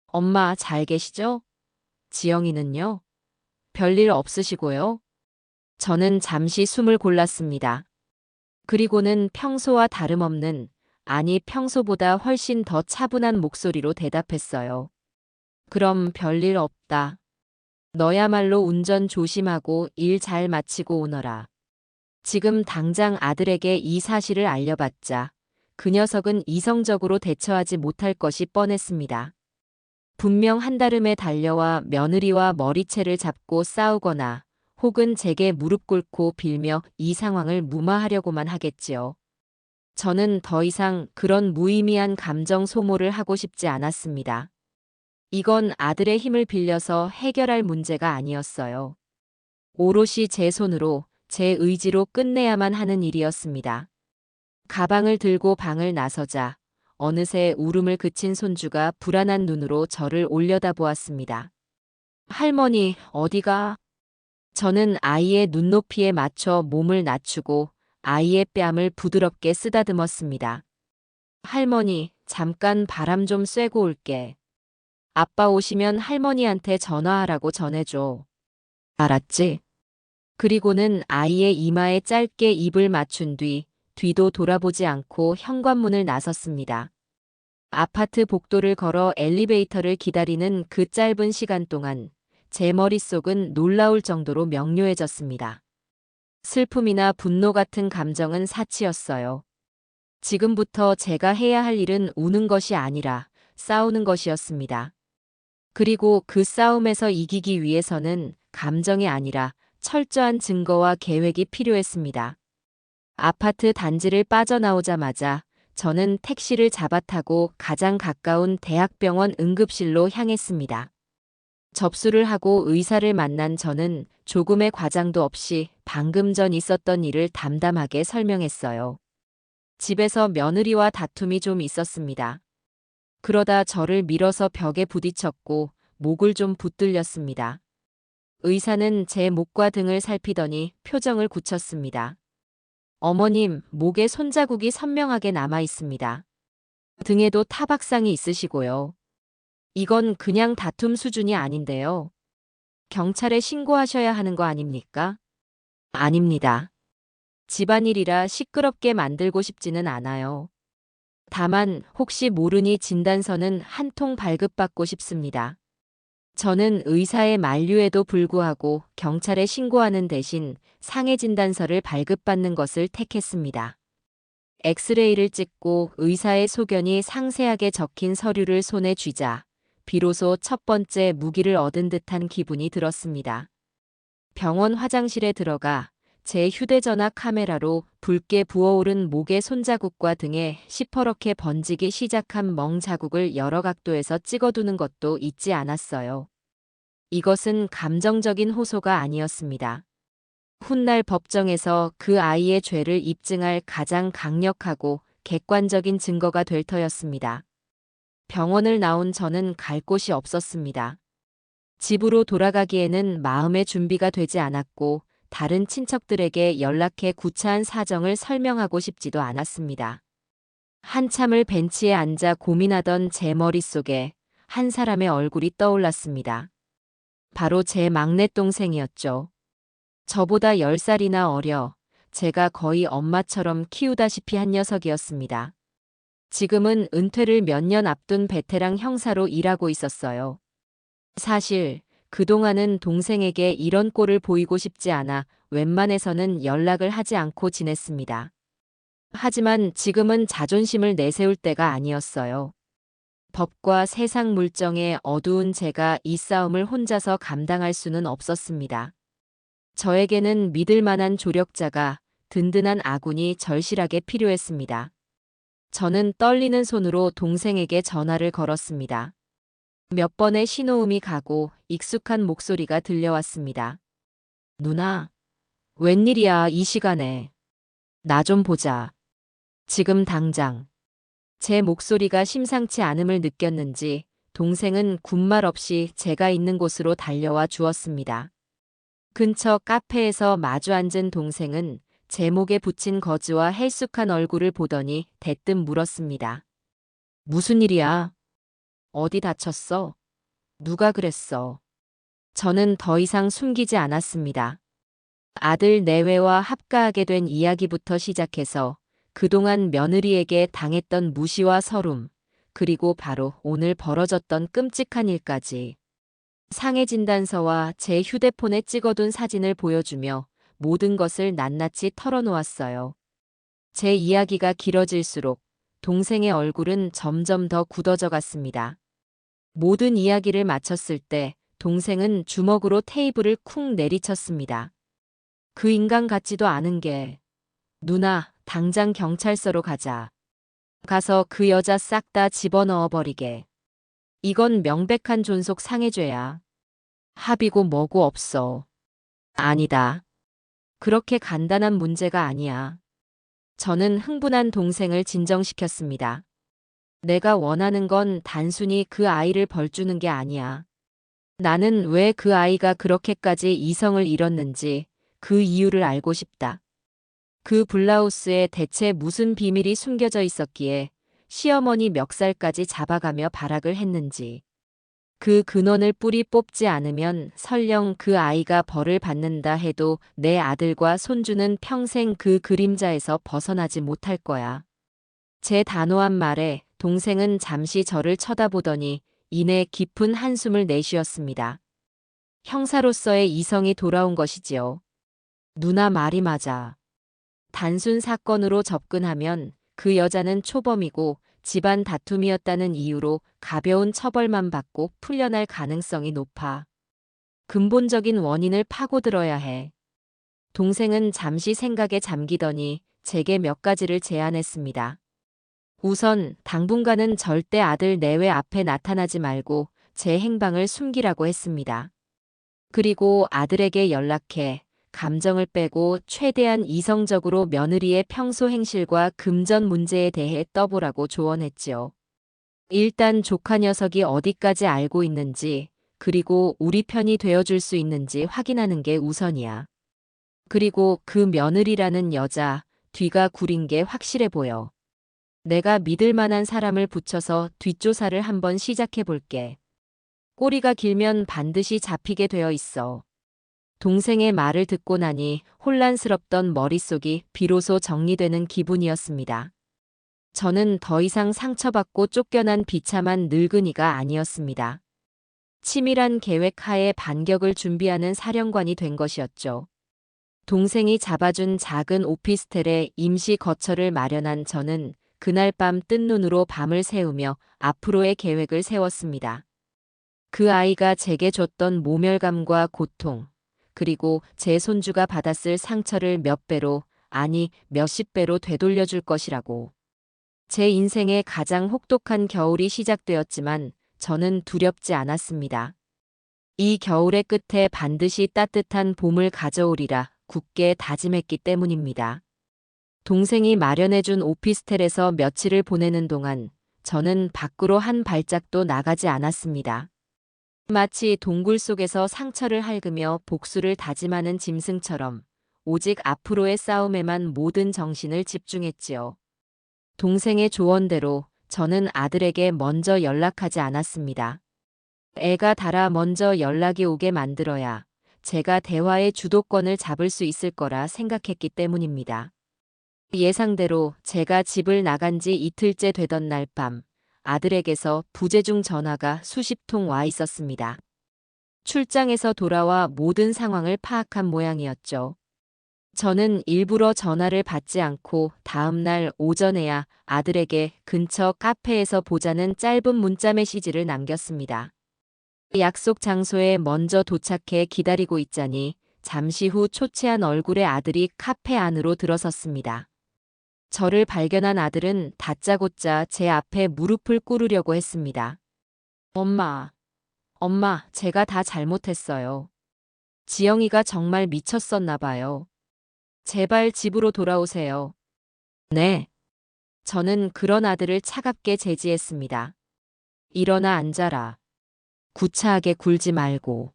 엄마 잘 계시죠? 지영이는요? 별일 없으시고요? 저는 잠시 숨을 골랐습니다. 그리고는 평소와 다름없는, 아니 평소보다 훨씬 더 차분한 목소리로 대답했어요. 그럼 별일 없다. 너야말로 운전 조심하고 일 잘 마치고 오너라. 지금 당장 아들에게 이 사실을 알려봤자 그 녀석은 이성적으로 대처하지 못할 것이 뻔했습니다. 분명 한달음에 달려와 며느리와 머리채를 잡고 싸우거나 혹은 제게 무릎 꿇고 빌며 이 상황을 무마하려고만 하겠지요. 저는 더 이상 그런 무의미한 감정 소모를 하고 싶지 않았습니다. 이건 아들의 힘을 빌려서 해결할 문제가 아니었어요. 오롯이 제 손으로, 제 의지로 끝내야만 하는 일이었습니다. 가방을 들고 방을 나서자 어느새 울음을 그친 손주가 불안한 눈으로 저를 올려다보았습니다. 할머니, 어디가? 저는 아이의 눈높이에 맞춰 몸을 낮추고 아이의 뺨을 부드럽게 쓰다듬었습니다. 할머니, 잠깐 바람 좀 쐬고 올게. 아빠 오시면 할머니한테 전화하라고 전해줘. 알았지? 그리고는 아이의 이마에 짧게 입을 맞춘 뒤 뒤도 돌아보지 않고 현관문을 나섰습니다. 아파트 복도를 걸어 엘리베이터를 기다리는 그 짧은 시간 동안 제 머릿속은 놀라울 정도로 명료해졌습니다. 슬픔이나 분노 같은 감정은 사치였어요. 지금부터 제가 해야 할 일은 우는 것이 아니라 싸우는 것이었습니다. 그리고 그 싸움에서 이기기 위해서는 감정이 아니라 철저한 증거와 계획이 필요했습니다. 아파트 단지를 빠져나오자마자 저는 택시를 잡아타고 가장 가까운 대학병원 응급실로 향했습니다. 접수를 하고 의사를 만난 저는 조금의 과장도 없이 방금 전 있었던 일을 담담하게 설명했어요. 집에서 며느리와 다툼이 좀 있었습니다. 그러다 저를 밀어서 벽에 부딪혔고 목을 좀 붙들렸습니다. 의사는 제 목과 등을 살피더니 표정을 굳혔습니다. 어머님, 목에 손자국이 선명하게 남아 있습니다. 등에도 타박상이 있으시고요. 이건 그냥 다툼 수준이 아닌데요. 경찰에 신고하셔야 하는 거 아닙니까? 아닙니다. 집안일이라 시끄럽게 만들고 싶지는 않아요. 다만 혹시 모르니 진단서는 한 통 발급받고 싶습니다. 저는 의사의 만류에도 불구하고 경찰에 신고하는 대신 상해 진단서를 발급받는 것을 택했습니다. 엑스레이를 찍고 의사의 소견이 상세하게 적힌 서류를 손에 쥐자 비로소 첫 번째 무기를 얻은 듯한 기분이 들었습니다. 병원 화장실에 들어가 제 휴대전화 카메라로 붉게 부어오른 목의 손자국과 등에 시퍼렇게 번지기 시작한 멍 자국을 여러 각도에서 찍어두는 것도 잊지 않았어요. 이것은 감정적인 호소가 아니었습니다. 훗날 법정에서 그 아이의 죄를 입증할 가장 강력하고 객관적인 증거가 될 터였습니다. 병원을 나온 저는 갈 곳이 없었습니다. 집으로 돌아가기에는 마음의 준비가 되지 않았고 다른 친척들에게 연락해 구차한 사정을 설명하고 싶지도 않았습니다. 한참을 벤치에 앉아 고민하던 제 머릿속에 한 사람의 얼굴이 떠올랐습니다. 바로 제 막내 동생이었죠. 저보다 10살이나 어려 제가 거의 엄마처럼 키우다시피 한 녀석이었습니다. 지금은 은퇴를 몇 년 앞둔 베테랑 형사로 일하고 있었어요. 사실 그동안은 동생에게 이런 꼴을 보이고 싶지 않아 웬만해서는 연락을 하지 않고 지냈습니다. 하지만 지금은 자존심을 내세울 때가 아니었어요. 법과 세상 물정에 어두운 제가 이 싸움을 혼자서 감당할 수는 없었습니다. 저에게는 믿을 만한 조력자가, 든든한 아군이 절실하게 필요했습니다. 저는 떨리는 손으로 동생에게 전화를 걸었습니다. 몇 번의 신호음이 가고 익숙한 목소리가 들려왔습니다. 누나, 웬일이야 이 시간에. 나 좀 보자. 지금 당장. 제 목소리가 심상치 않음을 느꼈는지 동생은 군말 없이 제가 있는 곳으로 달려와 주었습니다. 근처 카페에서 마주 앉은 동생은 제 목에 붙인 거즈와 헬쑥한 얼굴을 보더니 대뜸 물었습니다. 무슨 일이야? 어디 다쳤어? 누가 그랬어? 저는 더 이상 숨기지 않았습니다. 아들 내외와 합가하게 된 이야기부터 시작해서 그동안 며느리에게 당했던 무시와 서름, 그리고 바로 오늘 벌어졌던 끔찍한 일까지. 상해 진단서와 제 휴대폰에 찍어둔 사진을 보여주며 모든 것을 낱낱이 털어놓았어요. 제 이야기가 길어질수록 동생의 얼굴은 점점 더 굳어져 갔습니다. 모든 이야기를 마쳤을 때 동생은 주먹으로 테이블을 쿵 내리쳤습니다. 그 인간 같지도 않은 게. 누나, 당장 경찰서로 가자. 가서 그 여자 싹 다 집어넣어 버리게. 이건 명백한 존속 상해죄야. 합의고 뭐고 없어. 아니다. 그렇게 간단한 문제가 아니야. 저는 흥분한 동생을 진정시켰습니다. 내가 원하는 건 단순히 그 아이를 벌주는 게 아니야. 나는 왜 그 아이가 그렇게까지 이성을 잃었는지 그 이유를 알고 싶다. 그 블라우스에 대체 무슨 비밀이 숨겨져 있었기에 시어머니 멱살까지 잡아가며 발악을 했는지. 그 근원을 뿌리 뽑지 않으면 설령 그 아이가 벌을 받는다 해도 내 아들과 손주는 평생 그 그림자에서 벗어나지 못할 거야. 제 단호한 말에 동생은 잠시 저를 쳐다보더니 이내 깊은 한숨을 내쉬었습니다. 형사로서의 이성이 돌아온 것이지요. 누나 말이 맞아. 단순 사건으로 접근하면 그 여자는 초범이고 집안 다툼이었다는 이유로 가벼운 처벌만 받고 풀려날 가능성이 높아. 근본적인 원인을 파고들어야 해. 동생은 잠시 생각에 잠기더니 제게 몇 가지를 제안했습니다. 우선 당분간은 절대 아들 내외 앞에 나타나지 말고 제 행방을 숨기라고 했습니다. 그리고 아들에게 연락해 감정을 빼고 최대한 이성적으로 며느리의 평소 행실과 금전 문제에 대해 떠보라고 조언했지요. 일단 조카 녀석이 어디까지 알고 있는지, 그리고 우리 편이 되어줄 수 있는지 확인하는 게 우선이야. 그리고 그 며느리라는 여자, 뒤가 구린 게 확실해 보여. 내가 믿을 만한 사람을 붙여서 뒷조사를 한번 시작해 볼게. 꼬리가 길면 반드시 잡히게 되어 있어. 동생의 말을 듣고 나니 혼란스럽던 머릿속이 비로소 정리되는 기분이었습니다. 저는 더 이상 상처받고 쫓겨난 비참한 늙은이가 아니었습니다. 치밀한 계획 하에 반격을 준비하는 사령관이 된 것이었죠. 동생이 잡아준 작은 오피스텔에 임시 거처를 마련한 저는 그날 밤 뜬 눈으로 밤을 새우며 앞으로의 계획을 세웠습니다. 그 아이가 제게 줬던 모멸감과 고통, 그리고 제 손주가 받았을 상처를 몇 배로, 아니 몇십 배로 되돌려줄 것이라고. 제 인생의 가장 혹독한 겨울이 시작되었지만 저는 두렵지 않았습니다. 이 겨울의 끝에 반드시 따뜻한 봄을 가져오리라 굳게 다짐했기 때문입니다. 동생이 마련해준 오피스텔에서 며칠을 보내는 동안 저는 밖으로 한 발짝도 나가지 않았습니다. 마치 동굴 속에서 상처를 핥으며 복수를 다짐하는 짐승처럼 오직 앞으로의 싸움에만 모든 정신을 집중했지요. 동생의 조언대로 저는 아들에게 먼저 연락하지 않았습니다. 애가 달아 먼저 연락이 오게 만들어야 제가 대화의 주도권을 잡을 수 있을 거라 생각했기 때문입니다. 예상대로 제가 집을 나간 지 이틀째 되던 날 밤, 아들에게서 부재중 전화가 수십 통 와 있었습니다. 출장에서 돌아와 모든 상황을 파악한 모양이었죠. 저는 일부러 전화를 받지 않고 다음 날 오전에야 아들에게 근처 카페에서 보자는 짧은 문자 메시지를 남겼습니다. 약속 장소에 먼저 도착해 기다리고 있자니 잠시 후 초췌한 얼굴의 아들이 카페 안으로 들어섰습니다. 저를 발견한 아들은 다짜고짜 제 앞에 무릎을 꿇으려고 했습니다. 엄마, 엄마, 제가 다 잘못했어요. 지영이가 정말 미쳤었나 봐요. 제발 집으로 돌아오세요. 네. 저는 그런 아들을 차갑게 제지했습니다. 일어나 앉아라. 구차하게 굴지 말고.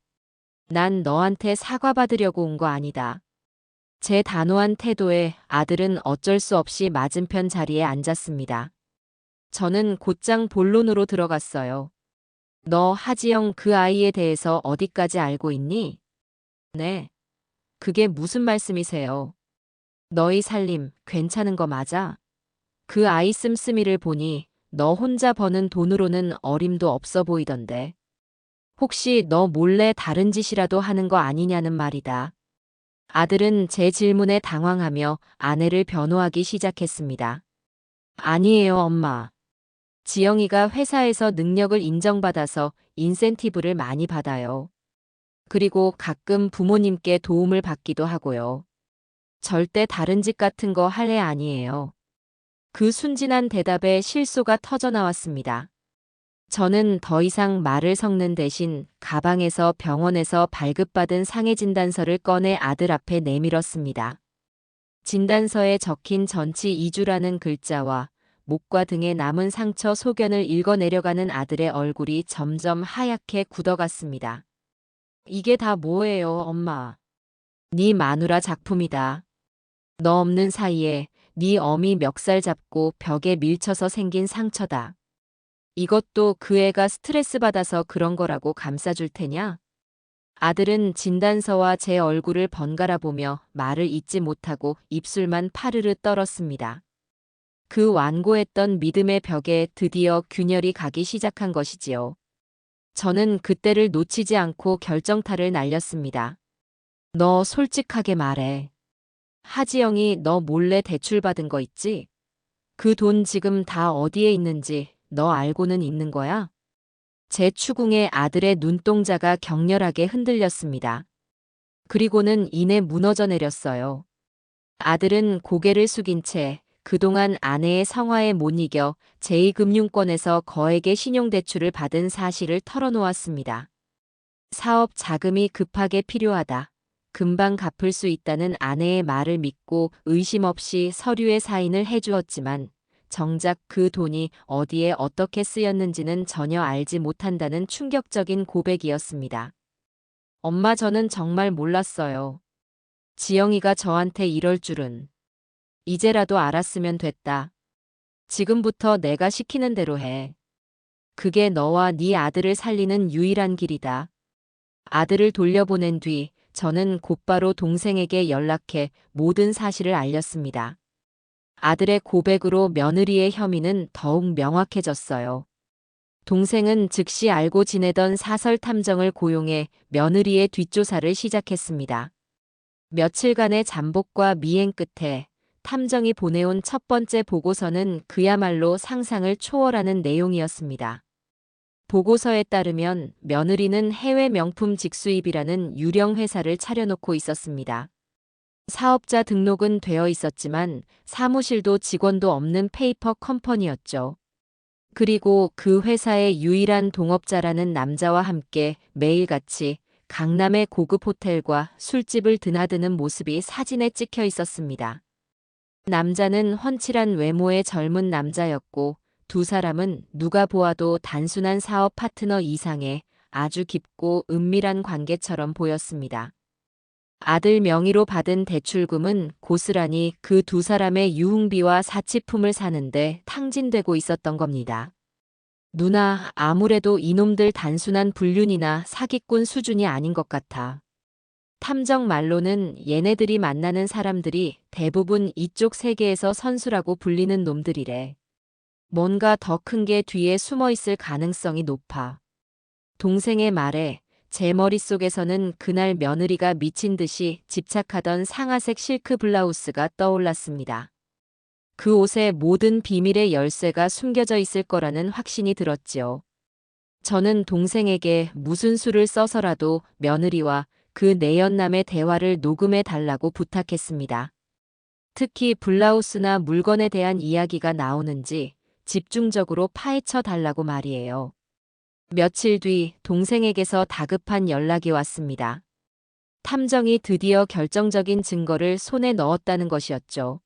난 너한테 사과받으려고 온 거 아니다. 제 단호한 태도에 아들은 어쩔 수 없이 맞은편 자리에 앉았습니다. 저는 곧장 본론으로 들어갔어요. 너 하지영 그 아이에 대해서 어디까지 알고 있니? 네. 그게 무슨 말씀이세요? 너희 살림 괜찮은 거 맞아? 그 아이 씀씀이를 보니 너 혼자 버는 돈으로는 어림도 없어 보이던데. 혹시 너 몰래 다른 짓이라도 하는 거 아니냐는 말이다. 아들은 제 질문에 당황하며 아내를 변호하기 시작했습니다. 아니에요, 엄마. 지영이가 회사에서 능력을 인정받아서 인센티브를 많이 받아요. 그리고 가끔 부모님께 도움을 받기도 하고요. 절대 다른 짓 같은 거 할 애 아니에요. 그 순진한 대답에 실소가 터져나왔습니다. 저는 더 이상 말을 섞는 대신 가방에서 병원에서 발급받은 상해 진단서를 꺼내 아들 앞에 내밀었습니다. 진단서에 적힌 전치 2주라는 글자와 목과 등에 남은 상처 소견을 읽어내려가는 아들의 얼굴이 점점 하얗게 굳어갔습니다. 이게 다 뭐예요, 엄마? 네 마누라 작품이다. 너 없는 사이에 네 어미 멱살 잡고 벽에 밀쳐서 생긴 상처다. 이것도 그 애가 스트레스 받아서 그런 거라고 감싸줄 테냐? 아들은 진단서와 제 얼굴을 번갈아 보며 말을 잇지 못하고 입술만 파르르 떨었습니다. 그 완고했던 믿음의 벽에 드디어 균열이 가기 시작한 것이지요. 저는 그때를 놓치지 않고 결정타를 날렸습니다. 너 솔직하게 말해. 하지영이 너 몰래 대출받은 거 있지? 그 돈 지금 다 어디에 있는지 너 알고는 있는 거야? 제 추궁에 아들의 눈동자가 격렬하게 흔들렸습니다. 그리고는 이내 무너져 내렸어요. 아들은 고개를 숙인 채 그동안 아내의 성화에 못 이겨 제2금융권에서 거액의 신용대출을 받은 사실을 털어놓았습니다. 사업 자금이 급하게 필요하다. 금방 갚을 수 있다는 아내의 말을 믿고 의심 없이 서류에 사인을 해주었지만 정작 그 돈이 어디에 어떻게 쓰였는지는 전혀 알지 못한다는 충격적인 고백이었습니다. 엄마, 저는 정말 몰랐어요. 지영이가 저한테 이럴 줄은. 이제라도 알았으면 됐다. 지금부터 내가 시키는 대로 해. 그게 너와 네 아들을 살리는 유일한 길이다. 아들을 돌려보낸 뒤 저는 곧바로 동생에게 연락해 모든 사실을 알렸습니다. 아들의 고백으로 며느리의 혐의는 더욱 명확해졌어요. 동생은 즉시 알고 지내던 사설 탐정을 고용해 며느리의 뒷조사를 시작했습니다. 며칠간의 잠복과 미행 끝에 탐정이 보내온 첫 번째 보고서는 그야말로 상상을 초월하는 내용이었습니다. 보고서에 따르면 며느리는 해외 명품 직수입이라는 유령 회사를 차려놓고 있었습니다. 사업자 등록은 되어 있었지만 사무실도 직원도 없는 페이퍼 컴퍼니였죠. 그리고 그 회사의 유일한 동업자라는 남자와 함께 매일같이 강남의 고급 호텔과 술집을 드나드는 모습이 사진에 찍혀 있었습니다. 남자는 훤칠한 외모의 젊은 남자였고 두 사람은 누가 보아도 단순한 사업 파트너 이상의 아주 깊고 은밀한 관계처럼 보였습니다. 아들 명의로 받은 대출금은 고스란히 그 두 사람의 유흥비와 사치품을 사는데 탕진되고 있었던 겁니다. 누나, 아무래도 이놈들 단순한 불륜이나 사기꾼 수준이 아닌 것 같아. 탐정 말로는 얘네들이 만나는 사람들이 대부분 이쪽 세계에서 선수라고 불리는 놈들이래. 뭔가 더 큰 게 뒤에 숨어 있을 가능성이 높아. 동생의 말에 제 머릿속에서는 그날 며느리가 미친 듯이 집착하던 상아색 실크 블라우스가 떠올랐습니다. 그 옷에 모든 비밀의 열쇠가 숨겨져 있을 거라는 확신이 들었지요. 저는 동생에게 무슨 수를 써서라도 며느리와 그 내연남의 대화를 녹음해 달라고 부탁했습니다. 특히 블라우스나 물건에 대한 이야기가 나오는지 집중적으로 파헤쳐 달라고 말이에요. 며칠 뒤 동생에게서 다급한 연락이 왔습니다. 탐정이 드디어 결정적인 증거를 손에 넣었다는 것이었죠.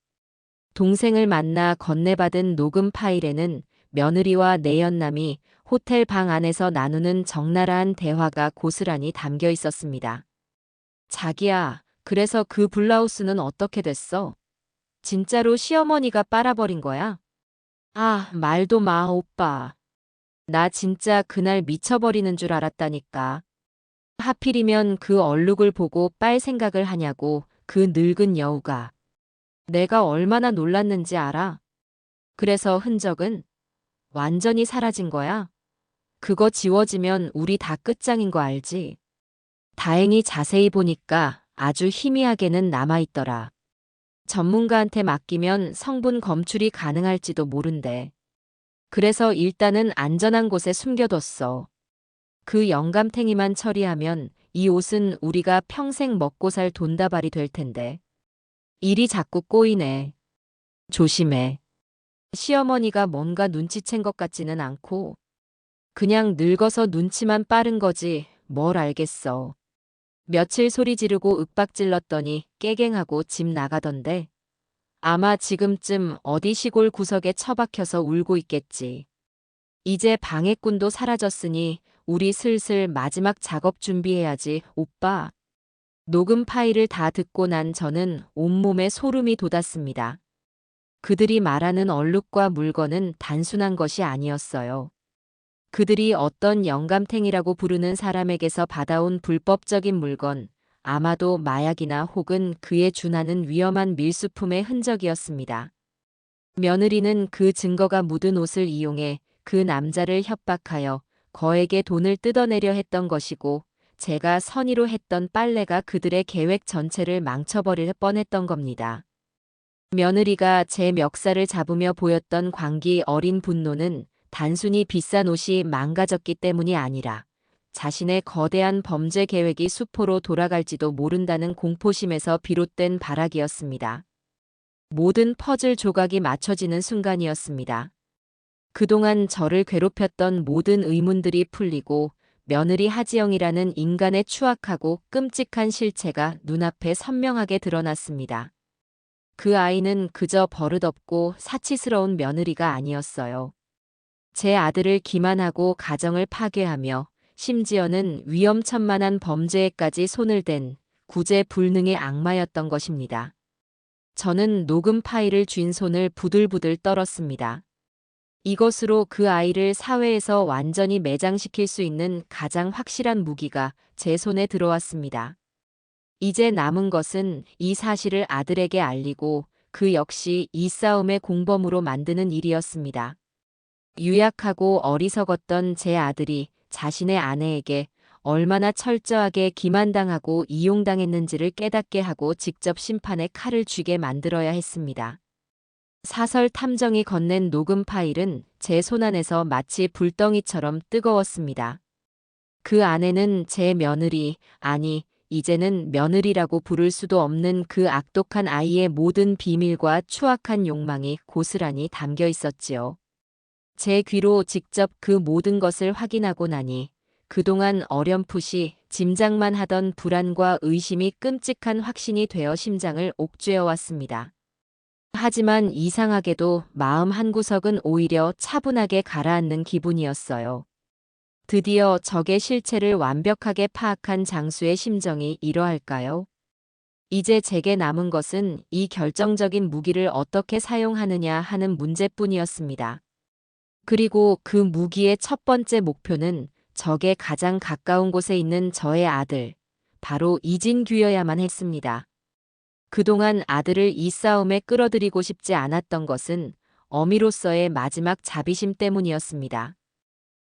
동생을 만나 건네받은 녹음 파일에는 며느리와 내연남이 호텔 방 안에서 나누는 적나라한 대화가 고스란히 담겨 있었습니다. 자기야, 그래서 그 블라우스는 어떻게 됐어? 진짜로 시어머니가 빨아버린 거야? 아, 말도 마, 오빠. 나 진짜 그날 미쳐버리는 줄 알았다니까. 하필이면 그 얼룩을 보고 빨 생각을 하냐고, 그 늙은 여우가. 내가 얼마나 놀랐는지 알아? 그래서 흔적은 완전히 사라진 거야? 그거 지워지면 우리 다 끝장인 거 알지? 다행히 자세히 보니까 아주 희미하게는 남아있더라. 전문가한테 맡기면 성분 검출이 가능할지도 모른대. 그래서 일단은 안전한 곳에 숨겨뒀어. 그 영감탱이만 처리하면 이 옷은 우리가 평생 먹고 살 돈다발이 될 텐데. 일이 자꾸 꼬이네. 조심해. 시어머니가 뭔가 눈치챈 것 같지는 않고 그냥 늙어서 눈치만 빠른 거지 뭘 알겠어. 며칠 소리 지르고 윽박질렀더니 깨갱하고 집 나가던데. 아마 지금쯤 어디 시골 구석에 처박혀서 울고 있겠지. 이제 방해꾼도 사라졌으니 우리 슬슬 마지막 작업 준비해야지, 오빠. 녹음 파일을 다 듣고 난 저는 온몸에 소름이 돋았습니다. 그들이 말하는 얼룩과 물건은 단순한 것이 아니었어요. 그들이 어떤 영감탱이라고 부르는 사람에게서 받아온 불법적인 물건, 아마도 마약이나 혹은 그에 준하는 위험한 밀수품의 흔적이었습니다. 며느리는 그 증거가 묻은 옷을 이용해 그 남자를 협박하여 거액의 돈을 뜯어내려 했던 것이고, 제가 선의로 했던 빨래가 그들의 계획 전체를 망쳐버릴 뻔했던 겁니다. 며느리가 제 멱살을 잡으며 보였던 광기 어린 분노는 단순히 비싼 옷이 망가졌기 때문이 아니라 자신의 거대한 범죄 계획이 수포로 돌아갈지도 모른다는 공포심에서 비롯된 발악이었습니다. 모든 퍼즐 조각이 맞춰지는 순간이었습니다. 그동안 저를 괴롭혔던 모든 의문들이 풀리고 며느리 하지영이라는 인간의 추악하고 끔찍한 실체가 눈앞에 선명하게 드러났습니다. 그 아이는 그저 버릇없고 사치스러운 며느리가 아니었어요. 제 아들을 기만하고 가정을 파괴하며 심지어는 위험천만한 범죄에까지 손을 댄 구제불능의 악마였던 것입니다. 저는 녹음 파일을 쥔 손을 부들부들 떨었습니다. 이것으로 그 아이를 사회에서 완전히 매장시킬 수 있는 가장 확실한 무기가 제 손에 들어왔습니다. 이제 남은 것은 이 사실을 아들에게 알리고 그 역시 이 싸움의 공범으로 만드는 일이었습니다. 유약하고 어리석었던 제 아들이 자신의 아내에게 얼마나 철저하게 기만당하고 이용당했는지를 깨닫게 하고 직접 심판의 칼을 쥐게 만들어야 했습니다. 사설 탐정이 건넨 녹음 파일은 제 손안에서 마치 불덩이처럼 뜨거웠습니다. 그 안에는 제 며느리, 아니, 이제는 며느리라고 부를 수도 없는 그 악독한 아이의 모든 비밀과 추악한 욕망이 고스란히 담겨 있었지요. 제 귀로 직접 그 모든 것을 확인하고 나니 그동안 어렴풋이 짐작만 하던 불안과 의심이 끔찍한 확신이 되어 심장을 옥죄어 왔습니다. 하지만 이상하게도 마음 한구석은 오히려 차분하게 가라앉는 기분이었어요. 드디어 적의 실체를 완벽하게 파악한 장수의 심정이 이러할까요? 이제 제게 남은 것은 이 결정적인 무기를 어떻게 사용하느냐 하는 문제뿐이었습니다. 그리고 그 무기의 첫 번째 목표는 적에 가장 가까운 곳에 있는 저의 아들, 바로 이진규여야만 했습니다. 그동안 아들을 이 싸움에 끌어들이고 싶지 않았던 것은 어미로서의 마지막 자비심 때문이었습니다.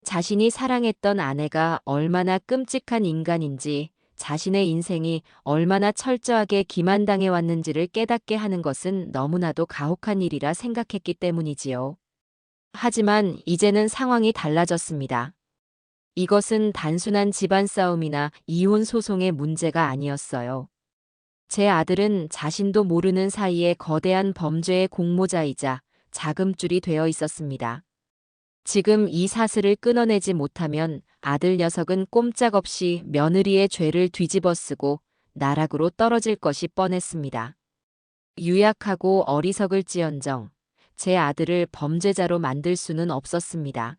자신이 사랑했던 아내가 얼마나 끔찍한 인간인지, 자신의 인생이 얼마나 철저하게 기만당해 왔는지를 깨닫게 하는 것은 너무나도 가혹한 일이라 생각했기 때문이지요. 하지만 이제는 상황이 달라졌습니다. 이것은 단순한 집안 싸움이나 이혼 소송의 문제가 아니었어요. 제 아들은 자신도 모르는 사이에 거대한 범죄의 공모자이자 자금줄이 되어 있었습니다. 지금 이 사슬을 끊어내지 못하면 아들 녀석은 꼼짝없이 며느리의 죄를 뒤집어쓰고 나락으로 떨어질 것이 뻔했습니다. 유약하고 어리석을지언정 제 아들을 범죄자로 만들 수는 없었습니다.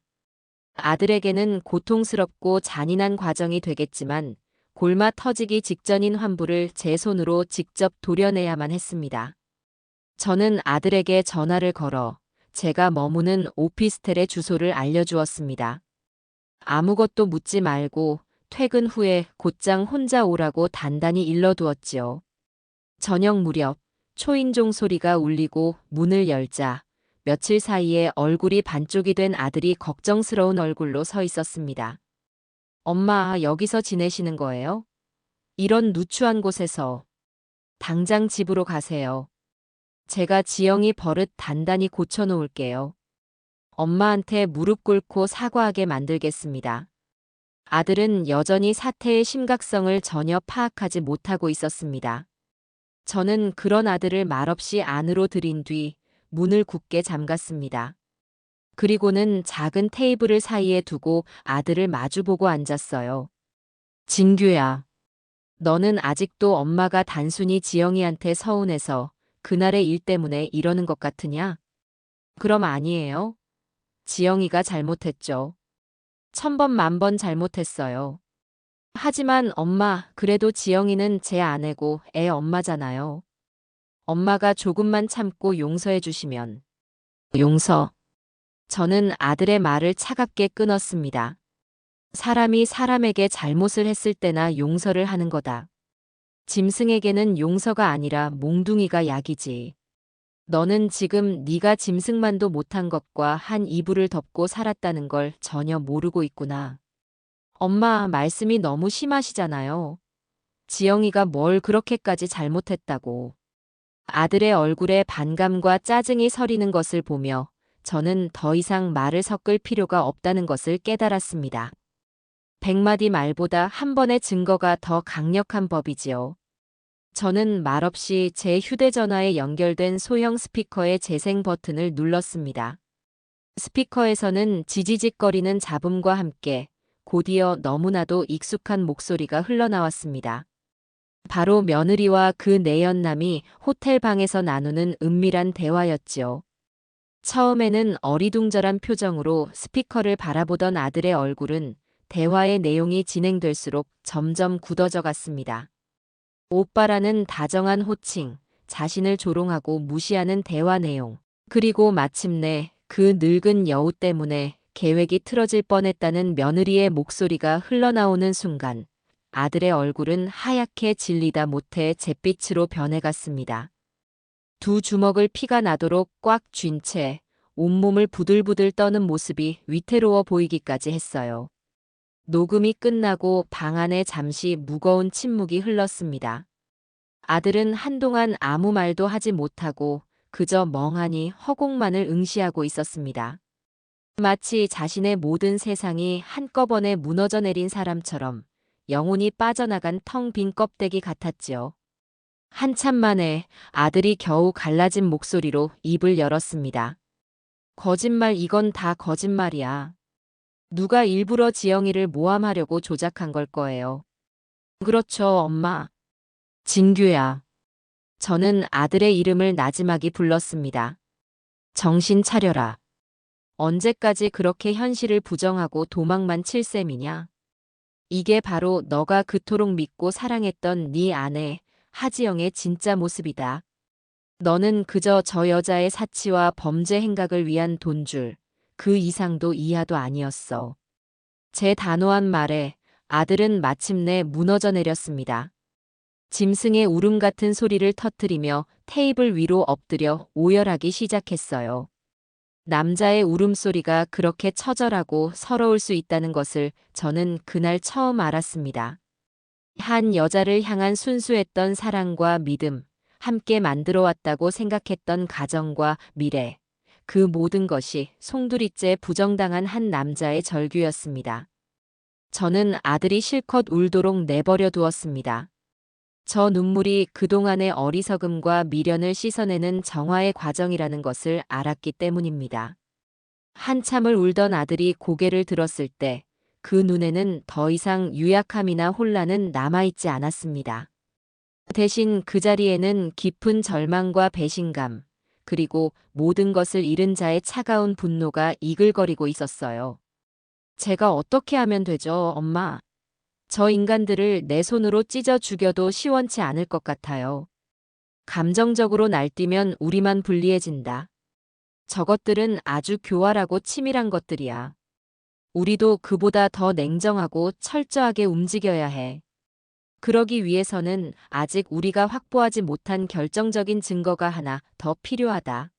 아들에게는 고통스럽고 잔인한 과정이 되겠지만 골마 터지기 직전인 환부를 제 손으로 직접 도려내야만 했습니다. 저는 아들에게 전화를 걸어 제가 머무는 오피스텔의 주소를 알려주었습니다. 아무것도 묻지 말고 퇴근 후에 곧장 혼자 오라고 단단히 일러두었지요. 저녁 무렵 초인종 소리가 울리고 문을 열자 며칠 사이에 얼굴이 반쪽이 된 아들이 걱정스러운 얼굴로 서 있었습니다. 엄마, 여기서 지내시는 거예요? 이런 누추한 곳에서. 당장 집으로 가세요. 제가 지영이 버릇 단단히 고쳐놓을게요. 엄마한테 무릎 꿇고 사과하게 만들겠습니다. 아들은 여전히 사태의 심각성을 전혀 파악하지 못하고 있었습니다. 저는 그런 아들을 말없이 안으로 들인 뒤 문을 굳게 잠갔습니다. 그리고는 작은 테이블을 사이에 두고 아들을 마주보고 앉았어요. 진규야, 너는 아직도 엄마가 단순히 지영이한테 서운해서 그날의 일 때문에 이러는 것 같으냐? 그럼 아니에요. 지영이가 잘못했죠. 1000번 만번 잘못했어요. 하지만 엄마, 그래도 지영이는 제 아내고 애 엄마잖아요. 엄마가 조금만 참고 용서해 주시면. 용서. 저는 아들의 말을 차갑게 끊었습니다. 사람이 사람에게 잘못을 했을 때나 용서를 하는 거다. 짐승에게는 용서가 아니라 몽둥이가 약이지. 너는 지금 네가 짐승만도 못한 것과 한 이불을 덮고 살았다는 걸 전혀 모르고 있구나. 엄마, 말씀이 너무 심하시잖아요. 지영이가 뭘 그렇게까지 잘못했다고. 아들의 얼굴에 반감과 짜증이 서리는 것을 보며 저는 더 이상 말을 섞을 필요가 없다는 것을 깨달았습니다. 100마디 말보다 한 번의 증거가 더 강력한 법이지요. 저는 말없이 제 휴대전화에 연결된 소형 스피커의 재생 버튼을 눌렀습니다. 스피커에서는 지지직거리는 잡음과 함께 곧이어 너무나도 익숙한 목소리가 흘러나왔습니다. 바로 며느리와 그 내연남이 호텔 방에서 나누는 은밀한 대화였지요. 처음에는 어리둥절한 표정으로 스피커를 바라보던 아들의 얼굴은 대화의 내용이 진행될수록 점점 굳어져 갔습니다. 오빠라는 다정한 호칭, 자신을 조롱하고 무시하는 대화 내용, 그리고 마침내 그 늙은 여우 때문에 계획이 틀어질 뻔했다는 며느리의 목소리가 흘러나오는 순간 아들의 얼굴은 하얗게 질리다 못해 잿빛으로 변해갔습니다. 두 주먹을 피가 나도록 꽉 쥔 채 온몸을 부들부들 떠는 모습이 위태로워 보이기까지 했어요. 녹음이 끝나고 방 안에 잠시 무거운 침묵이 흘렀습니다. 아들은 한동안 아무 말도 하지 못하고 그저 멍하니 허공만을 응시하고 있었습니다. 마치 자신의 모든 세상이 한꺼번에 무너져 내린 사람처럼 영혼이 빠져나간 텅 빈 껍데기 같았지요. 한참 만에 아들이 겨우 갈라진 목소리로 입을 열었습니다. 거짓말, 이건 다 거짓말이야. 누가 일부러 지영이를 모함하려고 조작한 걸 거예요. 그렇죠, 엄마. 진규야. 저는 아들의 이름을 나지막이 불렀습니다. 정신 차려라. 언제까지 그렇게 현실을 부정하고 도망만 칠 셈이냐? 이게 바로 너가 그토록 믿고 사랑했던 네 아내, 하지영의 진짜 모습이다. 너는 그저 저 여자의 사치와 범죄 행각을 위한 돈줄, 그 이상도 이하도 아니었어. 제 단호한 말에 아들은 마침내 무너져 내렸습니다. 짐승의 울음 같은 소리를 터뜨리며 테이블 위로 엎드려 오열하기 시작했어요. 남자의 울음소리가 그렇게 처절하고 서러울 수 있다는 것을 저는 그날 처음 알았습니다. 한 여자를 향한 순수했던 사랑과 믿음, 함께 만들어 왔다고 생각했던 가정과 미래, 그 모든 것이 송두리째 부정당한 한 남자의 절규였습니다. 저는 아들이 실컷 울도록 내버려 두었습니다. 저 눈물이 그동안의 어리석음과 미련을 씻어내는 정화의 과정이라는 것을 알았기 때문입니다. 한참을 울던 아들이 고개를 들었을 때 그 눈에는 더 이상 유약함이나 혼란은 남아있지 않았습니다. 대신 그 자리에는 깊은 절망과 배신감, 그리고 모든 것을 잃은 자의 차가운 분노가 이글거리고 있었어요. 제가 어떻게 하면 되죠, 엄마? 저 인간들을 내 손으로 찢어 죽여도 시원치 않을 것 같아요. 감정적으로 날뛰면 우리만 불리해진다. 저것들은 아주 교활하고 치밀한 것들이야. 우리도 그보다 더 냉정하고 철저하게 움직여야 해. 그러기 위해서는 아직 우리가 확보하지 못한 결정적인 증거가 하나 더 필요하다.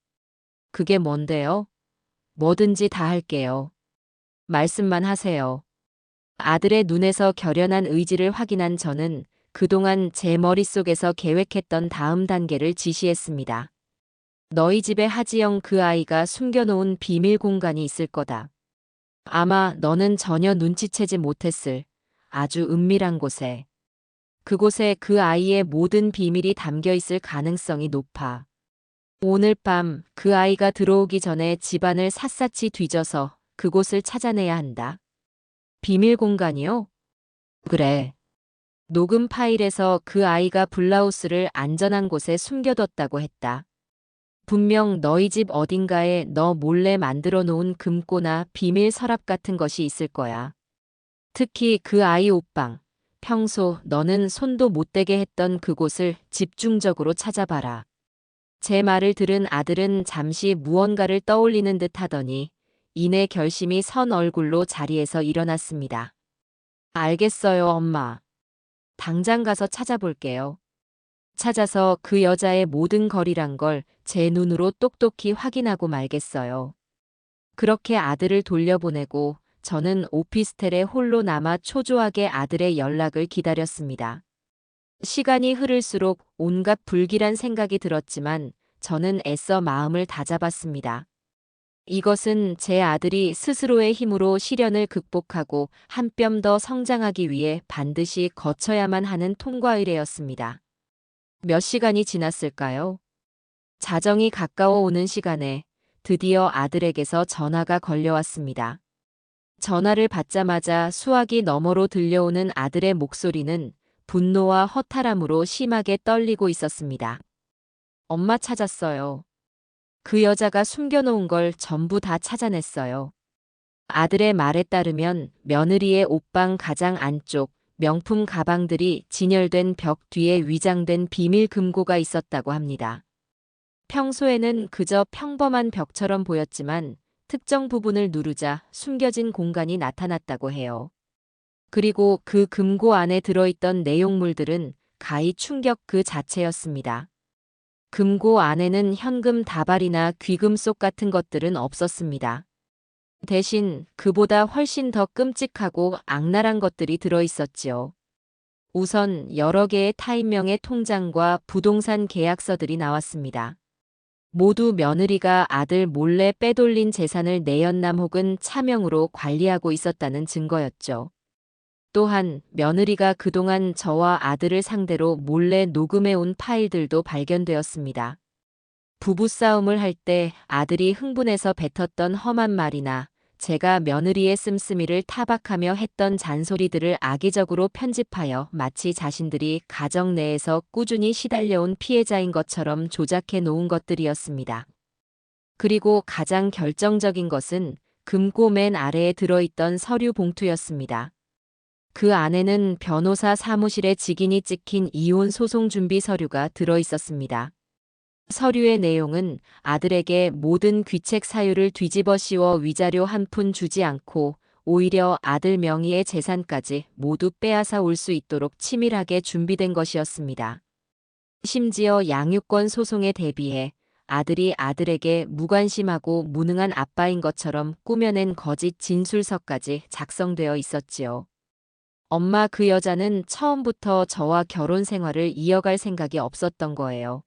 그게 뭔데요? 뭐든지 다 할게요. 말씀만 하세요. 아들의 눈에서 결연한 의지를 확인한 저는 그동안 제 머릿속에서 계획했던 다음 단계를 지시했습니다. 너희 집에 하지영 그 아이가 숨겨놓은 비밀 공간이 있을 거다. 아마 너는 전혀 눈치채지 못했을 아주 은밀한 곳에. 그곳에 그 아이의 모든 비밀이 담겨 있을 가능성이 높아. 오늘 밤 그 아이가 들어오기 전에 집안을 샅샅이 뒤져서 그곳을 찾아내야 한다. 비밀 공간이요? 그래. 녹음 파일에서 그 아이가 블라우스를 안전한 곳에 숨겨뒀다고 했다. 분명 너희 집 어딘가에 너 몰래 만들어 놓은 금고나 비밀 서랍 같은 것이 있을 거야. 특히 그 아이 옷방, 평소 너는 손도 못 대게 했던 그곳을 집중적으로 찾아봐라. 제 말을 들은 아들은 잠시 무언가를 떠올리는 듯 하더니 이내 결심이 선 얼굴로 자리에서 일어났습니다. 알겠어요, 엄마. 당장 가서 찾아볼게요. 찾아서 그 여자의 모든 거리란 걸 제 눈으로 똑똑히 확인하고 말겠어요. 그렇게 아들을 돌려보내고 저는 오피스텔에 홀로 남아 초조하게 아들의 연락을 기다렸습니다. 시간이 흐를수록 온갖 불길한 생각이 들었지만 저는 애써 마음을 다잡았습니다. 이것은 제 아들이 스스로의 힘으로 시련을 극복하고 한 뼘 더 성장하기 위해 반드시 거쳐야만 하는 통과 의례였습니다. 몇 시간이 지났을까요? 자정이 가까워 오는 시간에 드디어 아들에게서 전화가 걸려왔습니다. 전화를 받자마자 수화기 너머로 들려오는 아들의 목소리는 분노와 허탈함으로 심하게 떨리고 있었습니다. 엄마 찾았어요. 그 여자가 숨겨놓은 걸 전부 다 찾아냈어요. 아들의 말에 따르면 며느리의 옷방 가장 안쪽 명품 가방들이 진열된 벽 뒤에 위장된 비밀 금고가 있었다고 합니다. 평소에는 그저 평범한 벽처럼 보였지만 특정 부분을 누르자 숨겨진 공간이 나타났다고 해요. 그리고 그 금고 안에 들어있던 내용물들은 가히 충격 그 자체였습니다. 금고 안에는 현금 다발이나 귀금속 같은 것들은 없었습니다. 대신 그보다 훨씬 더 끔찍하고 악랄한 것들이 들어있었지요. 우선 여러 개의 타인명의 통장과 부동산 계약서들이 나왔습니다. 모두 며느리가 아들 몰래 빼돌린 재산을 내연남 혹은 차명으로 관리하고 있었다는 증거였죠. 또한 며느리가 그동안 저와 아들을 상대로 몰래 녹음해온 파일들도 발견되었습니다. 부부싸움을 할 때 아들이 흥분해서 뱉었던 험한 말이나 제가 며느리의 씀씀이를 타박하며 했던 잔소리들을 악의적으로 편집하여 마치 자신들이 가정 내에서 꾸준히 시달려온 피해자인 것처럼 조작해 놓은 것들이었습니다. 그리고 가장 결정적인 것은 금고 맨 아래에 들어있던 서류 봉투였습니다. 그 안에는 변호사 사무실에 직인이 찍힌 이혼 소송 준비 서류가 들어 있었습니다. 서류의 내용은 아들에게 모든 귀책 사유를 뒤집어 씌워 위자료 한 푼 주지 않고 오히려 아들 명의의 재산까지 모두 빼앗아 올 수 있도록 치밀하게 준비된 것이었습니다. 심지어 양육권 소송에 대비해 아들이 아들에게 무관심하고 무능한 아빠인 것처럼 꾸며낸 거짓 진술서까지 작성되어 있었지요. 엄마 그 여자는 처음부터 저와 결혼 생활을 이어갈 생각이 없었던 거예요.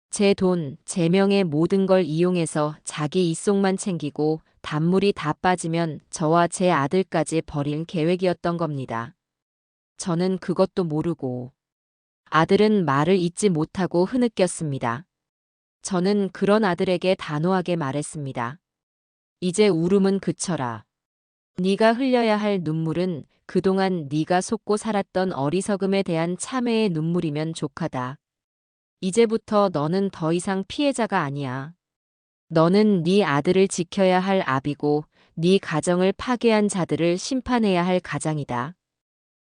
제 돈, 제 명의 모든 걸 이용해서 자기 이속만 챙기고 단물이 다 빠지면 저와 제 아들까지 버릴 계획이었던 겁니다. 저는 그것도 모르고 아들은 말을 잇지 못하고 흐느꼈습니다. 저는 그런 아들에게 단호하게 말했습니다. 이제 울음은 그쳐라. 네가 흘려야 할 눈물은 그동안 네가 속고 살았던 어리석음에 대한 참회의 눈물이면 족하다. 이제부터 너는 더 이상 피해자가 아니야. 너는 네 아들을 지켜야 할 아비고 네 가정을 파괴한 자들을 심판해야 할 가장이다.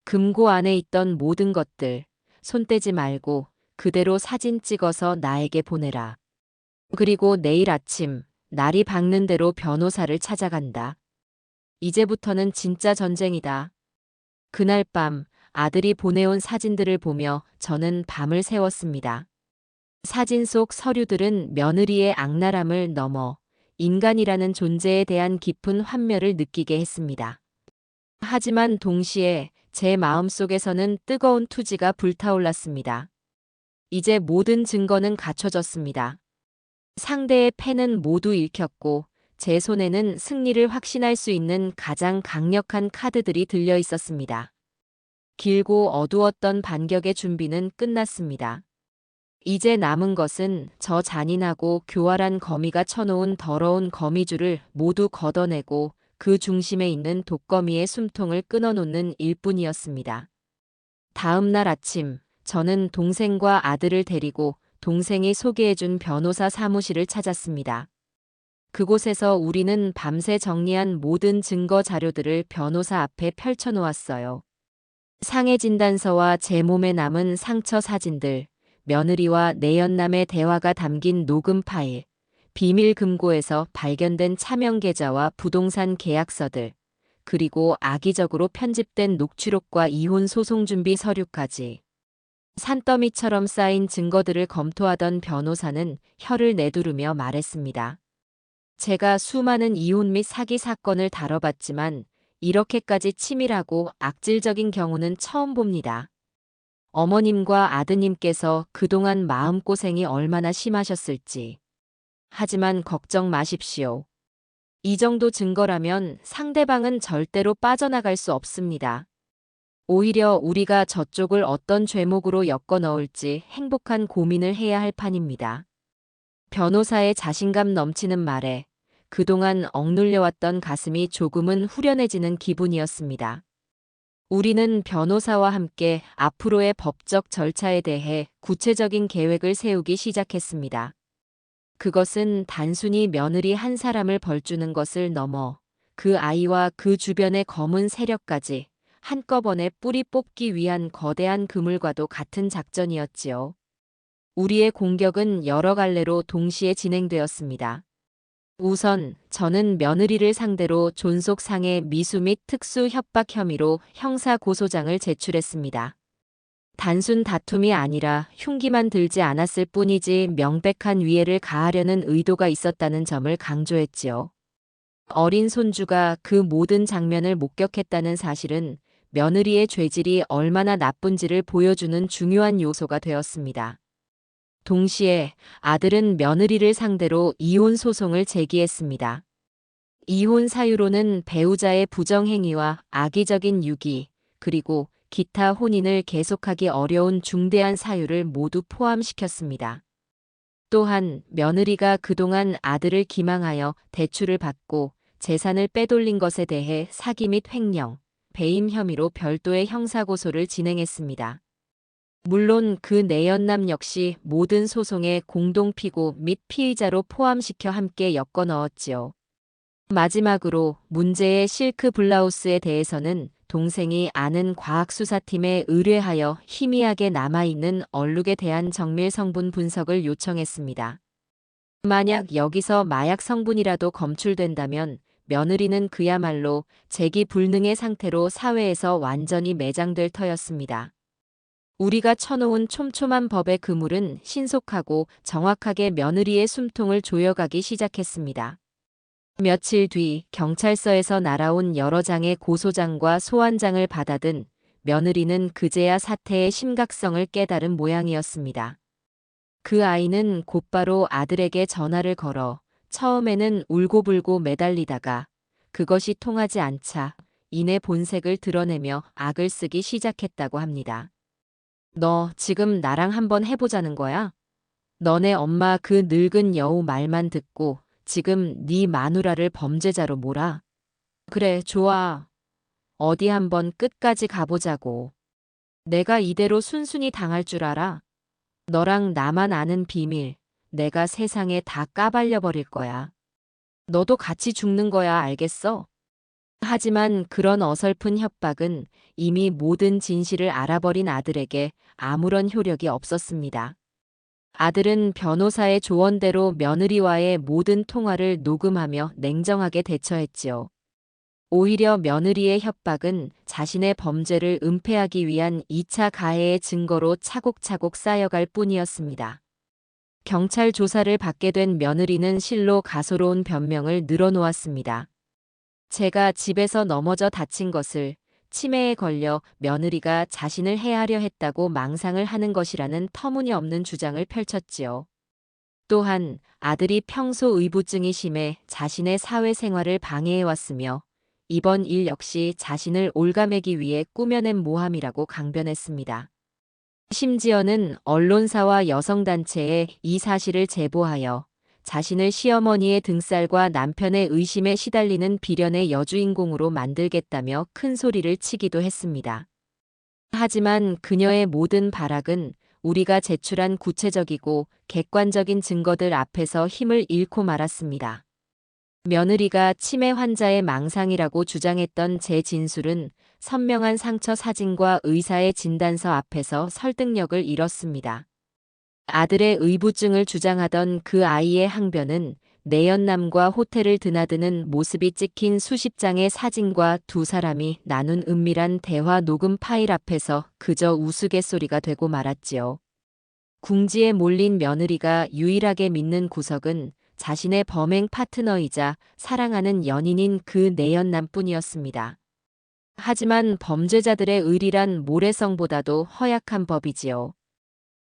금고 안에 있던 모든 것들 손 떼지 말고 그대로 사진 찍어서 나에게 보내라. 그리고 내일 아침 날이 밝는 대로 변호사를 찾아간다. 이제부터는 진짜 전쟁이다. 그날 밤 아들이 보내온 사진들을 보며 저는 밤을 새웠습니다. 사진 속 서류들은 며느리의 악랄함을 넘어 인간이라는 존재에 대한 깊은 환멸을 느끼게 했습니다. 하지만 동시에 제 마음속에서는 뜨거운 투지가 불타올랐습니다. 이제 모든 증거는 갖춰졌습니다. 상대의 패는 모두 읽혔고 제 손에는 승리를 확신할 수 있는 가장 강력한 카드들이 들려 있었습니다. 길고 어두웠던 반격의 준비는 끝났습니다. 이제 남은 것은 저 잔인하고 교활한 거미가 쳐놓은 더러운 거미줄을 모두 걷어내고 그 중심에 있는 독거미의 숨통을 끊어놓는 일뿐이었습니다. 다음 날 아침, 저는 동생과 아들을 데리고 동생이 소개해준 변호사 사무실을 찾았습니다. 그곳에서 우리는 밤새 정리한 모든 증거 자료들을 변호사 앞에 펼쳐놓았어요. 상해 진단서와 제 몸에 남은 상처 사진들, 며느리와 내연남의 대화가 담긴 녹음 파일, 비밀 금고에서 발견된 차명 계좌와 부동산 계약서들, 그리고 악의적으로 편집된 녹취록과 이혼 소송 준비 서류까지. 산더미처럼 쌓인 증거들을 검토하던 변호사는 혀를 내두르며 말했습니다. 제가 수많은 이혼 및 사기 사건을 다뤄봤지만 이렇게까지 치밀하고 악질적인 경우는 처음 봅니다. 어머님과 아드님께서 그동안 마음고생이 얼마나 심하셨을지. 하지만 걱정 마십시오. 이 정도 증거라면 상대방은 절대로 빠져나갈 수 없습니다. 오히려 우리가 저쪽을 어떤 죄목으로 엮어 넣을지 행복한 고민을 해야 할 판입니다. 변호사의 자신감 넘치는 말에 그동안 억눌려왔던 가슴이 조금은 후련해지는 기분이었습니다. 우리는 변호사와 함께 앞으로의 법적 절차에 대해 구체적인 계획을 세우기 시작했습니다. 그것은 단순히 며느리 한 사람을 벌주는 것을 넘어 그 아이와 그 주변의 검은 세력까지 한꺼번에 뿌리 뽑기 위한 거대한 그물과도 같은 작전이었지요. 우리의 공격은 여러 갈래로 동시에 진행되었습니다. 우선 저는 며느리를 상대로 존속상해 미수 및 특수 협박 혐의로 형사 고소장을 제출했습니다. 단순 다툼이 아니라 흉기만 들지 않았을 뿐이지 명백한 위해를 가하려는 의도가 있었다는 점을 강조했지요. 어린 손주가 그 모든 장면을 목격했다는 사실은 며느리의 죄질이 얼마나 나쁜지를 보여주는 중요한 요소가 되었습니다. 동시에 아들은 며느리를 상대로 이혼 소송을 제기했습니다. 이혼 사유로는 배우자의 부정행위와 악의적인 유기, 그리고 기타 혼인을 계속하기 어려운 중대한 사유를 모두 포함시켰습니다. 또한 며느리가 그동안 아들을 기망하여 대출을 받고 재산을 빼돌린 것에 대해 사기 및 횡령, 배임 혐의로 별도의 형사고소를 진행했습니다. 물론 그 내연남 역시 모든 소송의 공동피고 및 피의자로 포함시켜 함께 엮어 넣었지요. 마지막으로 문제의 실크 블라우스에 대해서는 동생이 아는 과학수사팀에 의뢰하여 희미하게 남아있는 얼룩에 대한 정밀 성분 분석을 요청했습니다. 만약 여기서 마약 성분이라도 검출된다면 며느리는 그야말로 재기불능의 상태로 사회에서 완전히 매장될 터였습니다. 우리가 쳐놓은 촘촘한 법의 그물은 신속하고 정확하게 며느리의 숨통을 조여가기 시작했습니다. 며칠 뒤 경찰서에서 날아온 여러 장의 고소장과 소환장을 받아든 며느리는 그제야 사태의 심각성을 깨달은 모양이었습니다. 그 아이는 곧바로 아들에게 전화를 걸어 처음에는 울고불고 매달리다가 그것이 통하지 않자 이내 본색을 드러내며 악을 쓰기 시작했다고 합니다. 너 지금 나랑 한번 해보자는 거야? 너네 엄마 그 늙은 여우 말만 듣고 지금 네 마누라를 범죄자로 몰아. 그래, 좋아. 어디 한번 끝까지 가보자고. 내가 이대로 순순히 당할 줄 알아? 너랑 나만 아는 비밀, 내가 세상에 다 까발려 버릴 거야. 너도 같이 죽는 거야, 알겠어? 하지만 그런 어설픈 협박은 이미 모든 진실을 알아버린 아들에게 아무런 효력이 없었습니다. 아들은 변호사의 조언대로 며느리와의 모든 통화를 녹음하며 냉정하게 대처했지요. 오히려 며느리의 협박은 자신의 범죄를 은폐하기 위한 2차 가해의 증거로 차곡차곡 쌓여갈 뿐이었습니다. 경찰 조사를 받게 된 며느리는 실로 가소로운 변명을 늘어놓았습니다. 제가 집에서 넘어져 다친 것을 치매에 걸려 며느리가 자신을 해하려 했다고 망상을 하는 것이라는 터무니없는 주장을 펼쳤지요. 또한 아들이 평소 의부증이 심해 자신의 사회생활을 방해해왔으며 이번 일 역시 자신을 옭아매기 위해 꾸며낸 모함이라고 강변했습니다. 심지어는 언론사와 여성단체에 이 사실을 제보하여 자신을 시어머니의 등살과 남편의 의심에 시달리는 비련의 여주인공으로 만들겠다며 큰 소리를 치기도 했습니다. 하지만 그녀의 모든 발악은 우리가 제출한 구체적이고 객관적인 증거들 앞에서 힘을 잃고 말았습니다. 며느리가 치매 환자의 망상이라고 주장했던 제 진술은 선명한 상처 사진과 의사의 진단서 앞에서 설득력을 잃었습니다. 아들의 의부증을 주장하던 그 아이의 항변은 내연남과 호텔을 드나드는 모습이 찍힌 수십 장의 사진과 두 사람이 나눈 은밀한 대화 녹음 파일 앞에서 그저 우스갯소리가 되고 말았지요. 궁지에 몰린 며느리가 유일하게 믿는 구석은 자신의 범행 파트너이자 사랑하는 연인인 그 내연남뿐이었습니다. 하지만 범죄자들의 의리란 모래성보다도 허약한 법이지요.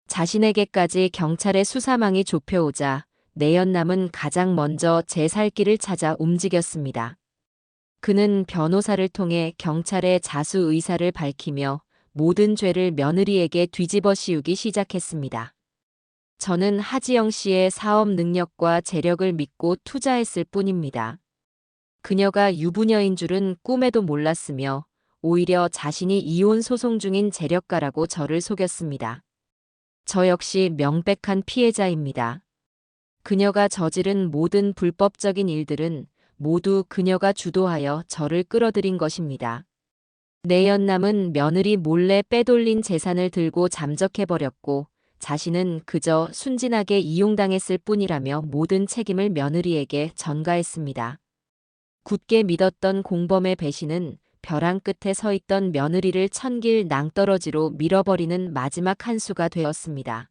자신에게까지 경찰의 수사망이 좁혀오자 내연남은 가장 먼저 제 살 길을 찾아 움직였습니다. 그는 변호사를 통해 경찰의 자수 의사를 밝히며 모든 죄를 며느리에게 뒤집어 씌우기 시작했습니다. 저는 하지영 씨의 사업 능력과 재력을 믿고 투자했을 뿐입니다. 그녀가 유부녀인 줄은 꿈에도 몰랐으며 오히려 자신이 이혼 소송 중인 재력가라고 저를 속였습니다. 저 역시 명백한 피해자입니다. 그녀가 저지른 모든 불법적인 일들은 모두 그녀가 주도하여 저를 끌어들인 것입니다. 내연남은 며느리 몰래 빼돌린 재산을 들고 잠적해버렸고 자신은 그저 순진하게 이용당했을 뿐이라며 모든 책임을 며느리에게 전가했습니다. 굳게 믿었던 공범의 배신은 벼랑 끝에 서 있던 며느리를 천길 낭떠러지로 밀어버리는 마지막 한 수가 되었습니다.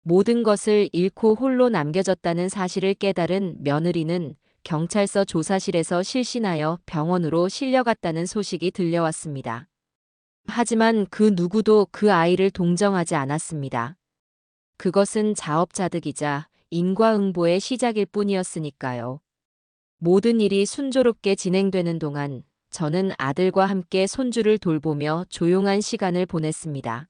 모든 것을 잃고 홀로 남겨졌다는 사실을 깨달은 며느리는 경찰서 조사실에서 실신하여 병원으로 실려갔다는 소식이 들려왔습니다. 하지만 그 누구도 그 아이를 동정하지 않았습니다. 그것은 자업자득이자 인과응보의 시작일 뿐이었으니까요. 모든 일이 순조롭게 진행되는 동안 저는 아들과 함께 손주를 돌보며 조용한 시간을 보냈습니다.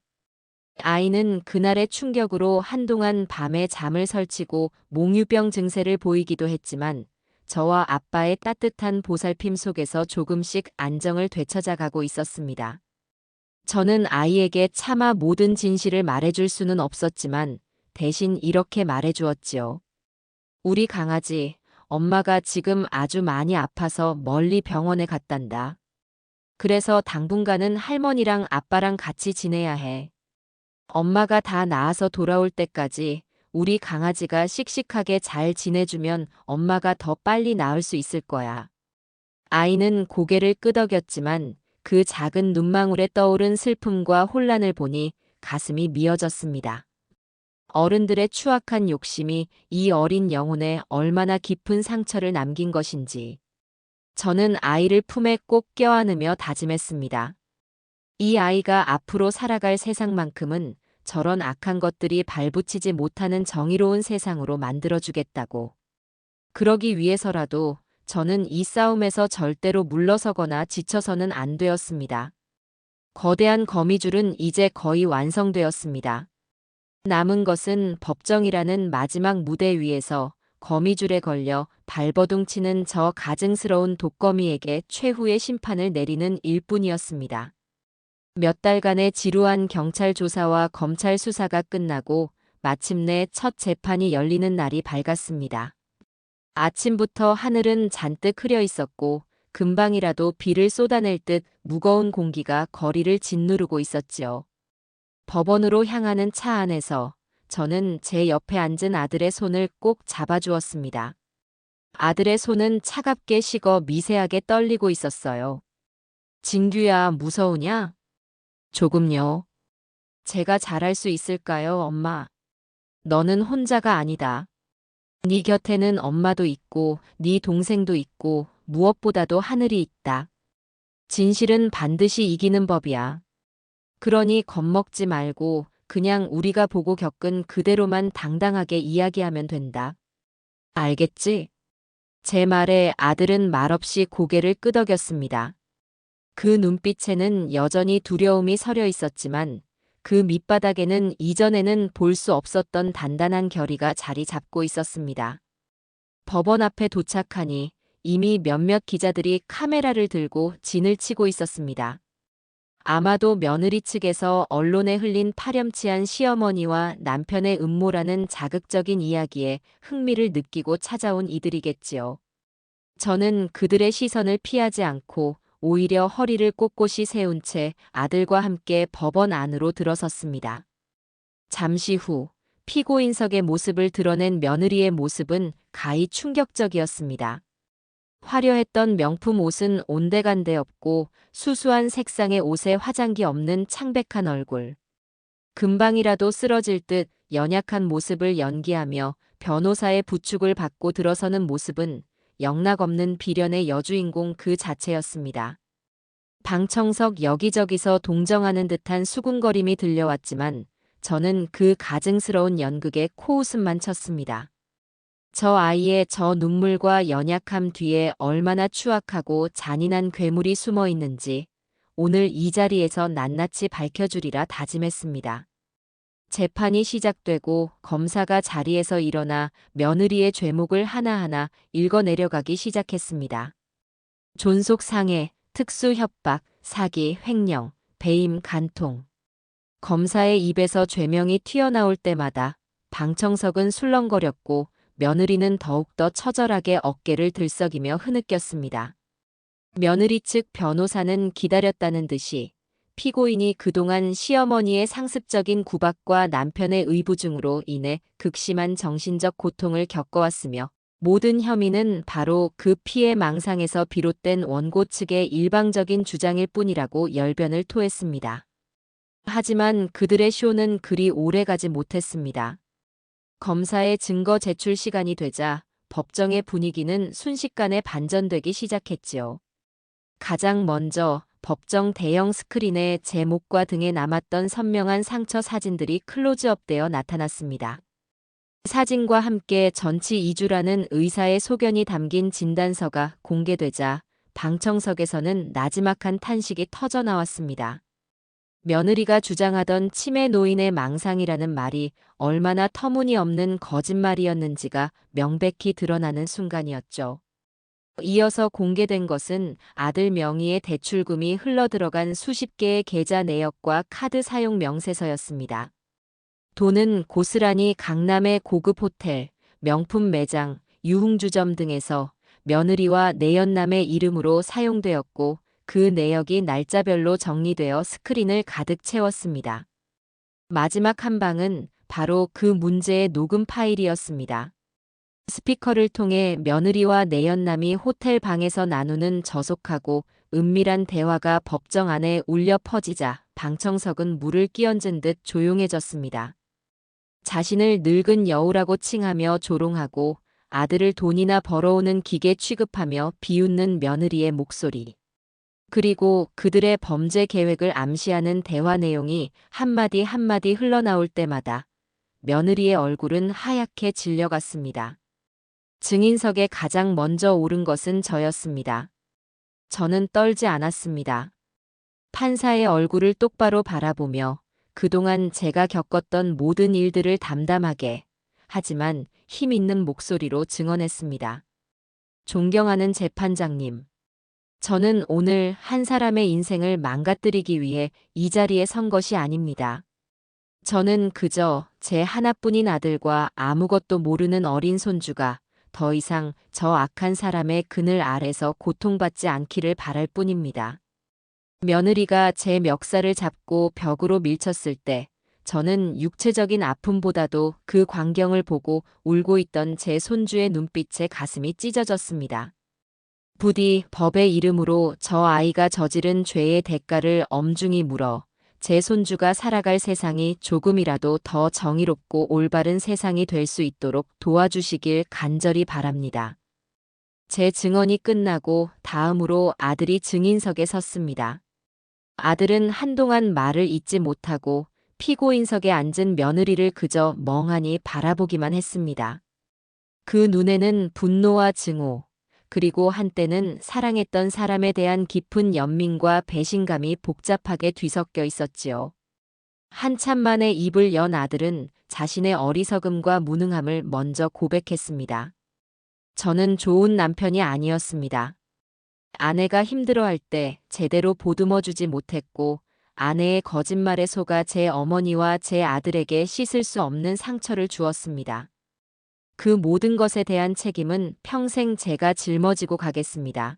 아이는 그날의 충격으로 한동안 밤에 잠을 설치고 몽유병 증세를 보이기도 했지만 저와 아빠의 따뜻한 보살핌 속에서 조금씩 안정을 되찾아가고 있었습니다. 저는 아이에게 차마 모든 진실을 말해줄 수는 없었지만 대신 이렇게 말해주었지요. 우리 강아지, 엄마가 지금 아주 많이 아파서 멀리 병원에 갔단다. 그래서 당분간은 할머니랑 아빠랑 같이 지내야 해. 엄마가 다 나아서 돌아올 때까지 우리 강아지가 씩씩하게 잘 지내주면 엄마가 더 빨리 나을 수 있을 거야. 아이는 고개를 끄덕였지만 그 작은 눈망울에 떠오른 슬픔과 혼란을 보니 가슴이 미어졌습니다. 어른들의 추악한 욕심이 이 어린 영혼에 얼마나 깊은 상처를 남긴 것인지. 저는 아이를 품에 꼭 껴안으며 다짐했습니다. 이 아이가 앞으로 살아갈 세상만큼은 저런 악한 것들이 발붙이지 못하는 정의로운 세상으로 만들어주겠다고. 그러기 위해서라도 저는 이 싸움에서 절대로 물러서거나 지쳐서는 안 되었습니다. 거대한 거미줄은 이제 거의 완성되었습니다. 남은 것은 법정이라는 마지막 무대 위에서 거미줄에 걸려 발버둥 치는 저 가증스러운 독거미에게 최후의 심판을 내리는 일뿐이었습니다. 몇 달간의 지루한 경찰 조사와 검찰 수사가 끝나고 마침내 첫 재판이 열리는 날이 밝았습니다. 아침부터 하늘은 잔뜩 흐려 있었고 금방이라도 비를 쏟아낼 듯 무거운 공기가 거리를 짓누르고 있었지요. 법원으로 향하는 차 안에서 저는 제 옆에 앉은 아들의 손을 꼭 잡아주었습니다. 아들의 손은 차갑게 식어 미세하게 떨리고 있었어요. 진규야, 무서우냐? 조금요. 제가 잘할 수 있을까요, 엄마? 너는 혼자가 아니다. 네 곁에는 엄마도 있고 네 동생도 있고 무엇보다도 하늘이 있다. 진실은 반드시 이기는 법이야. 그러니 겁먹지 말고 그냥 우리가 보고 겪은 그대로만 당당하게 이야기하면 된다. 알겠지? 제 말에 아들은 말없이 고개를 끄덕였습니다. 그 눈빛에는 여전히 두려움이 서려 있었지만 그 밑바닥에는 이전에는 볼 수 없었던 단단한 결의가 자리 잡고 있었습니다. 법원 앞에 도착하니 이미 몇몇 기자들이 카메라를 들고 진을 치고 있었습니다. 아마도 며느리 측에서 언론에 흘린 파렴치한 시어머니와 남편의 음모라는 자극적인 이야기에 흥미를 느끼고 찾아온 이들이겠지요. 저는 그들의 시선을 피하지 않고 오히려 허리를 꼿꼿이 세운 채 아들과 함께 법원 안으로 들어섰습니다. 잠시 후 피고인석의 모습을 드러낸 며느리의 모습은 가히 충격적이었습니다. 화려했던 명품 옷은 온데간데 없고 수수한 색상의 옷에 화장기 없는 창백한 얼굴. 금방이라도 쓰러질 듯 연약한 모습을 연기하며 변호사의 부축을 받고 들어서는 모습은 영락없는 비련의 여주인공 그 자체였습니다. 방청석 여기저기서 동정하는 듯한 수군거림이 들려왔지만 저는 그 가증스러운 연극에 코웃음만 쳤습니다. 저 아이의 저 눈물과 연약함 뒤에 얼마나 추악하고 잔인한 괴물이 숨어 있는지 오늘 이 자리에서 낱낱이 밝혀주리라 다짐했습니다. 재판이 시작되고 검사가 자리에서 일어나 며느리의 죄목을 하나하나 읽어내려가기 시작했습니다. 존속상해, 특수협박, 사기, 횡령, 배임, 간통. 검사의 입에서 죄명이 튀어나올 때마다 방청석은 술렁거렸고 며느리는 더욱더 처절하게 어깨를 들썩이며 흐느꼈습니다. 며느리 측 변호사는 기다렸다는 듯이 피고인이 그동안 시어머니의 상습적인 구박과 남편의 의부중으로 인해 극심한 정신적 고통을 겪어왔으며 모든 혐의는 바로 그 피해 망상에서 비롯된 원고 측의 일방적인 주장일 뿐이라고 열변을 토했습니다. 하지만 그들의 쇼는 그리 오래 가지 못했습니다. 검사의 증거 제출 시간이 되자 법정의 분위기는 순식간에 반전되기 시작했지요. 가장 먼저 법정 대형 스크린에 제 목과 등에 남았던 선명한 상처 사진들이 클로즈업되어 나타났습니다. 사진과 함께 전치 2주라는 의사의 소견이 담긴 진단서가 공개되자 방청석에서는 나지막한 탄식이 터져나왔습니다. 며느리가 주장하던 치매 노인의 망상이라는 말이 얼마나 터무니없는 거짓말이었는지가 명백히 드러나는 순간이었죠. 이어서 공개된 것은 아들 명의의 대출금이 흘러들어간 수십 개의 계좌 내역과 카드 사용 명세서였습니다. 돈은 고스란히 강남의 고급 호텔, 명품 매장, 유흥주점 등에서 며느리와 내연남의 이름으로 사용되었고 그 내역이 날짜별로 정리되어 스크린을 가득 채웠습니다. 마지막 한 방은 바로 그 문제의 녹음 파일이었습니다. 스피커를 통해 며느리와 내연남이 호텔 방에서 나누는 저속하고 은밀한 대화가 법정 안에 울려 퍼지자 방청석은 물을 끼얹은 듯 조용해졌습니다. 자신을 늙은 여우라고 칭하며 조롱하고 아들을 돈이나 벌어오는 기계 취급하며 비웃는 며느리의 목소리. 그리고 그들의 범죄 계획을 암시하는 대화 내용이 한마디 한마디 흘러나올 때마다 며느리의 얼굴은 하얗게 질려갔습니다. 증인석에 가장 먼저 오른 것은 저였습니다. 저는 떨지 않았습니다. 판사의 얼굴을 똑바로 바라보며 그동안 제가 겪었던 모든 일들을 담담하게, 하지만 힘 있는 목소리로 증언했습니다. 존경하는 재판장님. 저는 오늘 한 사람의 인생을 망가뜨리기 위해 이 자리에 선 것이 아닙니다. 저는 그저 제 하나뿐인 아들과 아무것도 모르는 어린 손주가 더 이상 저 악한 사람의 그늘 아래서 고통받지 않기를 바랄 뿐입니다. 며느리가 제 멱살을 잡고 벽으로 밀쳤을 때 저는 육체적인 아픔보다도 그 광경을 보고 울고 있던 제 손주의 눈빛에 가슴이 찢어졌습니다. 부디 법의 이름으로 저 아이가 저지른 죄의 대가를 엄중히 물어 제 손주가 살아갈 세상이 조금이라도 더 정의롭고 올바른 세상이 될 수 있도록 도와주시길 간절히 바랍니다. 제 증언이 끝나고 다음으로 아들이 증인석에 섰습니다. 아들은 한동안 말을 잇지 못하고 피고인석에 앉은 며느리를 그저 멍하니 바라보기만 했습니다. 그 눈에는 분노와 증오, 그리고 한때는 사랑했던 사람에 대한 깊은 연민과 배신감이 복잡하게 뒤섞여 있었지요. 한참 만에 입을 연 아들은 자신의 어리석음과 무능함을 먼저 고백했습니다. 저는 좋은 남편이 아니었습니다. 아내가 힘들어할 때 제대로 보듬어주지 못했고 아내의 거짓말에 속아 제 어머니와 제 아들에게 씻을 수 없는 상처를 주었습니다. 그 모든 것에 대한 책임은 평생 제가 짊어지고 가겠습니다.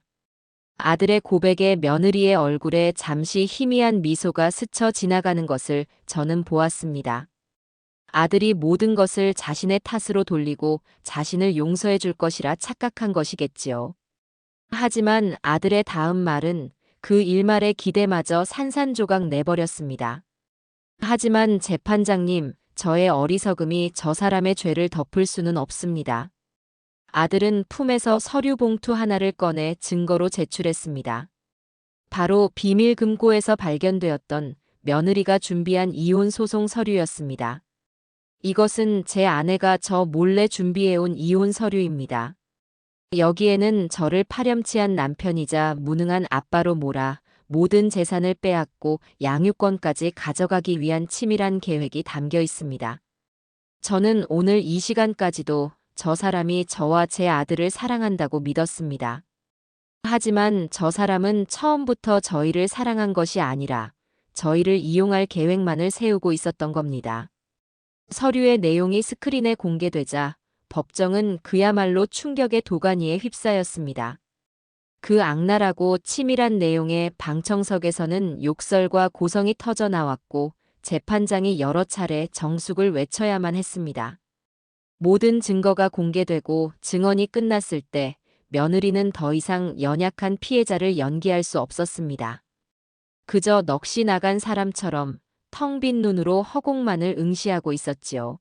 아들의 고백에 며느리의 얼굴에 잠시 희미한 미소가 스쳐 지나가는 것을 저는 보았습니다. 아들이 모든 것을 자신의 탓으로 돌리고 자신을 용서해 줄 것이라 착각한 것이겠지요. 하지만 아들의 다음 말은 그 일말의 기대마저 산산조각 내버렸습니다. 하지만 재판장님, 저의 어리석음이 저 사람의 죄를 덮을 수는 없습니다. 아들은 품에서 서류 봉투 하나를 꺼내 증거로 제출했습니다. 바로 비밀 금고에서 발견되었던 며느리가 준비한 이혼 소송 서류였습니다. 이것은 제 아내가 저 몰래 준비해온 이혼 서류입니다. 여기에는 저를 파렴치한 남편이자 무능한 아빠로 몰아 모든 재산을 빼앗고 양육권까지 가져가기 위한 치밀한 계획이 담겨 있습니다. 저는 오늘 이 시간까지도 저 사람이 저와 제 아들을 사랑한다고 믿었습니다. 하지만 저 사람은 처음부터 저희를 사랑한 것이 아니라 저희를 이용할 계획만을 세우고 있었던 겁니다. 서류의 내용이 스크린에 공개되자 법정은 그야말로 충격의 도가니에 휩싸였습니다. 그 악랄하고 치밀한 내용의 방청석에서는 욕설과 고성이 터져 나왔고 재판장이 여러 차례 정숙을 외쳐야만 했습니다. 모든 증거가 공개되고 증언이 끝났을 때 며느리는 더 이상 연약한 피해자를 연기할 수 없었습니다. 그저 넋이 나간 사람처럼 텅 빈 눈으로 허공만을 응시하고 있었지요.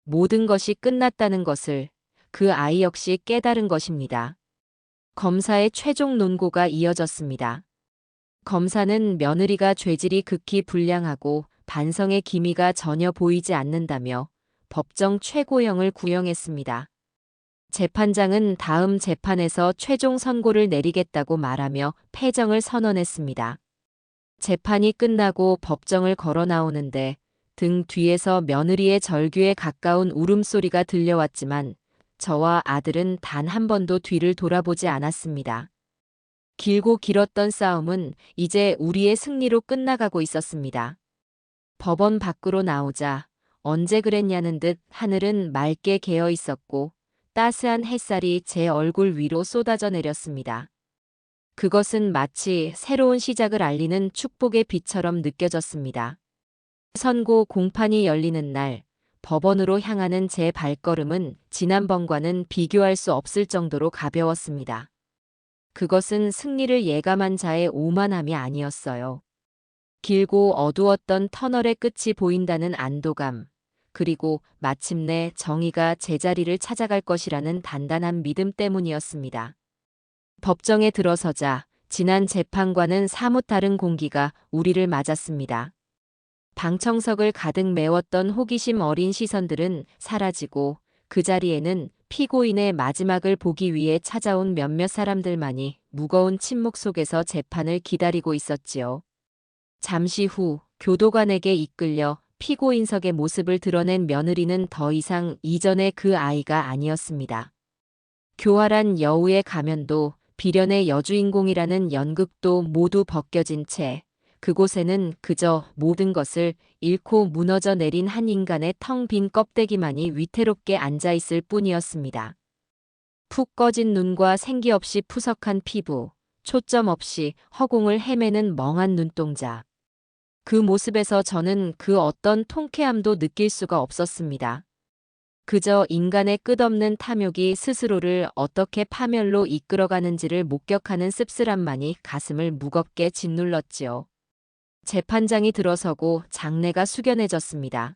모든 것이 끝났다는 것을 그 아이 역시 깨달은 것입니다. 검사의 최종 논고가 이어졌습니다. 검사는 며느리가 죄질이 극히 불량하고 반성의 기미가 전혀 보이지 않는다며 법정 최고형을 구형했습니다. 재판장은 다음 재판에서 최종 선고를 내리겠다고 말하며 패정을 선언했습니다. 재판이 끝나고 법정을 걸어 나오는데 등 뒤에서 며느리의 절규에 가까운 울음소리가 들려왔지만 저와 아들은 단 한 번도 뒤를 돌아보지 않았습니다. 길고 길었던 싸움은 이제 우리의 승리로 끝나가고 있었습니다. 법원 밖으로 나오자 언제 그랬냐는 듯 하늘은 맑게 개어 있었고 따스한 햇살이 제 얼굴 위로 쏟아져 내렸습니다. 그것은 마치 새로운 시작을 알리는 축복의 빛처럼 느껴졌습니다. 선고 공판이 열리는 날, 법원으로 향하는 제 발걸음은 지난번과는 비교할 수 없을 정도로 가벼웠습니다. 그것은 승리를 예감한 자의 오만함이 아니었어요. 길고 어두웠던 터널의 끝이 보인다는 안도감, 그리고 마침내 정의가 제자리를 찾아갈 것이라는 단단한 믿음 때문이었습니다. 법정에 들어서자 지난 재판과는 사뭇 다른 공기가 우리를 맞았습니다. 방청석을 가득 메웠던 호기심 어린 시선들은 사라지고 그 자리에는 피고인의 마지막을 보기 위해 찾아온 몇몇 사람들만이 무거운 침묵 속에서 재판을 기다리고 있었지요. 잠시 후 교도관에게 이끌려 피고인석의 모습을 드러낸 며느리는 더 이상 이전의 그 아이가 아니었습니다. 교활한 여우의 가면도 비련의 여주인공이라는 연극도 모두 벗겨진 채 그곳에는 그저 모든 것을 잃고 무너져 내린 한 인간의 텅 빈 껍데기만이 위태롭게 앉아있을 뿐이었습니다. 푹 꺼진 눈과 생기 없이 푸석한 피부, 초점 없이 허공을 헤매는 멍한 눈동자. 그 모습에서 저는 그 어떤 통쾌함도 느낄 수가 없었습니다. 그저 인간의 끝없는 탐욕이 스스로를 어떻게 파멸로 이끌어가는지를 목격하는 씁쓸함만이 가슴을 무겁게 짓눌렀지요. 재판장이 들어서고 장내가 숙연해졌습니다.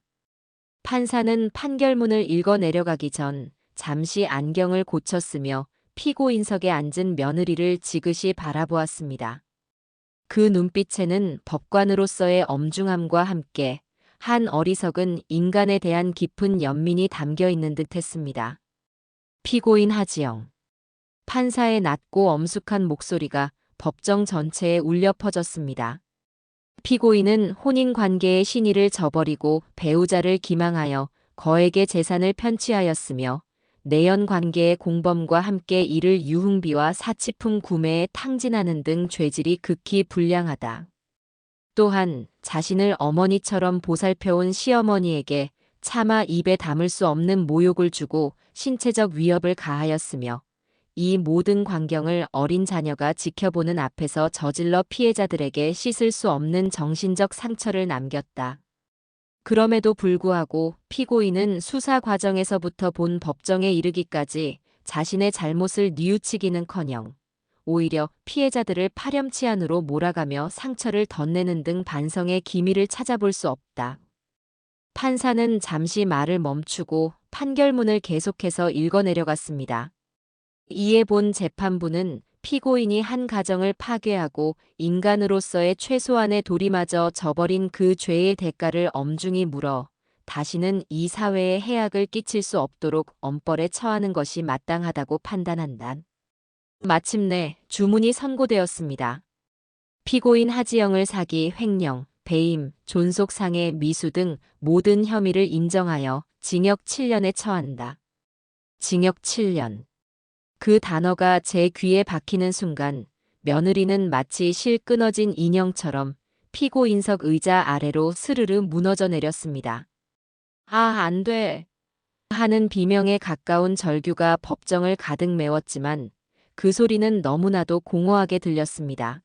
판사는 판결문을 읽어 내려가기 전 잠시 안경을 고쳤으며 피고인석에 앉은 며느리를 지그시 바라보았습니다. 그 눈빛에는 법관으로서의 엄중함과 함께 한 어리석은 인간에 대한 깊은 연민이 담겨 있는 듯했습니다. 피고인 하지영. 판사의 낮고 엄숙한 목소리가 법정 전체에 울려 퍼졌습니다. 피고인은 혼인관계의 신의를 저버리고 배우자를 기망하여 거액의 재산을 편취하였으며 내연관계의 공범과 함께 이를 유흥비와 사치품 구매에 탕진하는 등 죄질이 극히 불량하다. 또한 자신을 어머니처럼 보살펴온 시어머니에게 차마 입에 담을 수 없는 모욕을 주고 신체적 위협을 가하였으며 이 모든 광경을 어린 자녀가 지켜보는 앞에서 저질러 피해자들에게 씻을 수 없는 정신적 상처를 남겼다. 그럼에도 불구하고 피고인은 수사 과정에서부터 본 법정에 이르기까지 자신의 잘못을 뉘우치기는커녕 오히려 피해자들을 파렴치한으로 몰아가며 상처를 덧내는 등 반성의 기미를 찾아볼 수 없다. 판사는 잠시 말을 멈추고 판결문을 계속해서 읽어내려갔습니다. 이에 본 재판부는 피고인이 한 가정을 파괴하고 인간으로서의 최소한의 도리마저 저버린 그 죄의 대가를 엄중히 물어 다시는 이 사회에 해악을 끼칠 수 없도록 엄벌에 처하는 것이 마땅하다고 판단한다. 마침내 주문이 선고되었습니다. 피고인 하지영을 사기, 횡령, 배임, 존속상해, 미수 등 모든 혐의를 인정하여 징역 7년에 처한다. 징역 7년. 그 단어가 제 귀에 박히는 순간 며느리는 마치 실 끊어진 인형처럼 피고인석 의자 아래로 스르르 무너져 내렸습니다. 아, 안 돼. 하는 비명에 가까운 절규가 법정을 가득 메웠지만 그 소리는 너무나도 공허하게 들렸습니다.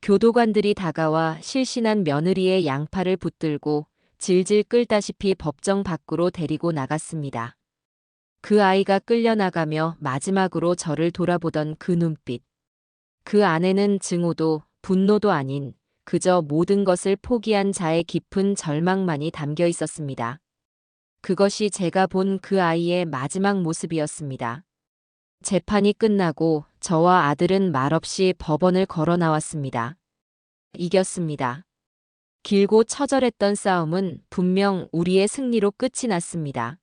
교도관들이 다가와 실신한 며느리의 양팔을 붙들고 질질 끌다시피 법정 밖으로 데리고 나갔습니다. 그 아이가 끌려나가며 마지막으로 저를 돌아보던 그 눈빛. 그 안에는 증오도 분노도 아닌 그저 모든 것을 포기한 자의 깊은 절망만이 담겨 있었습니다. 그것이 제가 본 그 아이의 마지막 모습이었습니다. 재판이 끝나고 저와 아들은 말없이 법원을 걸어 나왔습니다. 이겼습니다. 길고 처절했던 싸움은 분명 우리의 승리로 끝이 났습니다.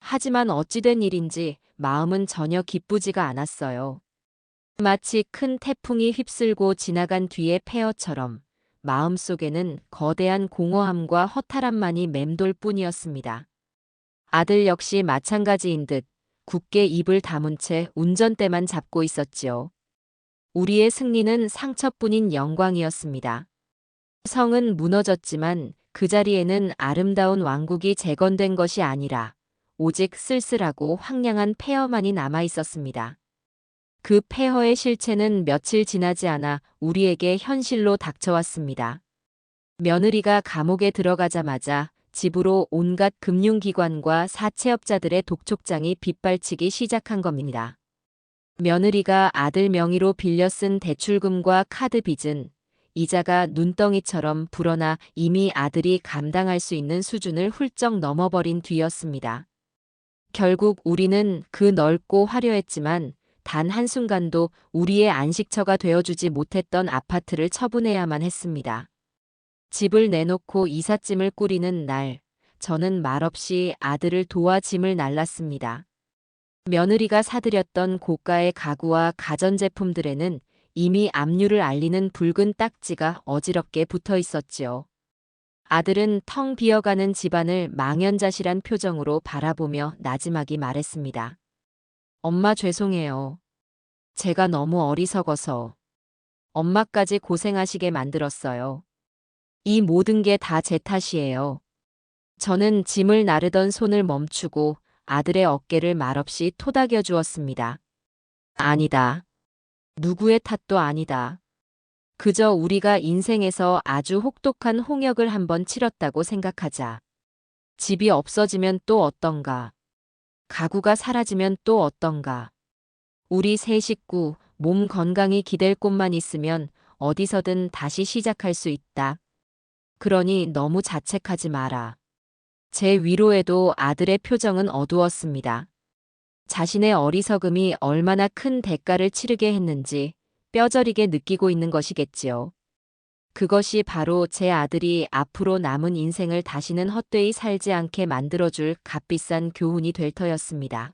하지만 어찌된 일인지 마음은 전혀 기쁘지가 않았어요. 마치 큰 태풍이 휩쓸고 지나간 뒤의 폐허처럼 마음속에는 거대한 공허함과 허탈함만이 맴돌 뿐이었습니다. 아들 역시 마찬가지인 듯 굳게 입을 다문 채 운전대만 잡고 있었지요. 우리의 승리는 상처뿐인 영광이었습니다. 성은 무너졌지만 그 자리에는 아름다운 왕국이 재건된 것이 아니라 오직 쓸쓸하고 황량한 폐허만이 남아 있었습니다. 그 폐허의 실체는 며칠 지나지 않아 우리에게 현실로 닥쳐왔습니다. 며느리가 감옥에 들어가자마자 집으로 온갖 금융기관과 사채업자들의 독촉장이 빗발치기 시작한 겁니다. 며느리가 아들 명의로 빌려 쓴 대출금과 카드 빚은 이자가 눈덩이처럼 불어나 이미 아들이 감당할 수 있는 수준을 훌쩍 넘어버린 뒤였습니다. 결국 우리는 그 넓고 화려했지만 단 한순간도 우리의 안식처가 되어주지 못했던 아파트를 처분해야만 했습니다. 집을 내놓고 이삿짐을 꾸리는 날, 저는 말없이 아들을 도와 짐을 날랐습니다. 며느리가 사들였던 고가의 가구와 가전제품들에는 이미 압류를 알리는 붉은 딱지가 어지럽게 붙어 있었지요. 아들은 텅 비어가는 집안을 망연자실한 표정으로 바라보며 나지막이 말했습니다. 엄마 죄송해요. 제가 너무 어리석어서 엄마까지 고생하시게 만들었어요. 이 모든 게 다 제 탓이에요. 저는 짐을 나르던 손을 멈추고 아들의 어깨를 말없이 토닥여 주었습니다. 아니다. 누구의 탓도 아니다. 그저 우리가 인생에서 아주 혹독한 홍역을 한번 치렀다고 생각하자. 집이 없어지면 또 어떤가? 가구가 사라지면 또 어떤가? 우리 세 식구, 몸 건강히 기댈 곳만 있으면 어디서든 다시 시작할 수 있다. 그러니 너무 자책하지 마라. 제 위로에도 아들의 표정은 어두웠습니다. 자신의 어리석음이 얼마나 큰 대가를 치르게 했는지 뼈저리게 느끼고 있는 것이겠지요. 그것이 바로 제 아들이 앞으로 남은 인생을 다시는 헛되이 살지 않게 만들어줄 값비싼 교훈이 될 터였습니다.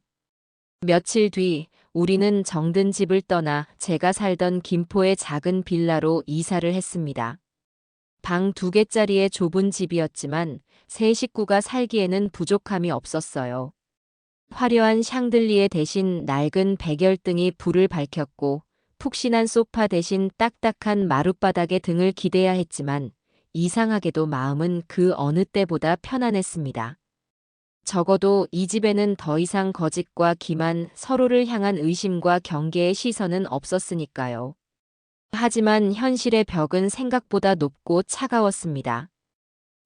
며칠 뒤 우리는 정든 집을 떠나 제가 살던 김포의 작은 빌라로 이사를 했습니다. 방 2개짜리의 좁은 집이었지만 세 식구가 살기에는 부족함이 없었어요. 화려한 샹들리에 대신 낡은 백열등이 불을 밝혔고 푹신한 소파 대신 딱딱한 마룻바닥에 등을 기대야 했지만 이상하게도 마음은 그 어느 때보다 편안했습니다. 적어도 이 집에는 더 이상 거짓과 기만, 서로를 향한 의심과 경계의 시선은 없었으니까요. 하지만 현실의 벽은 생각보다 높고 차가웠습니다.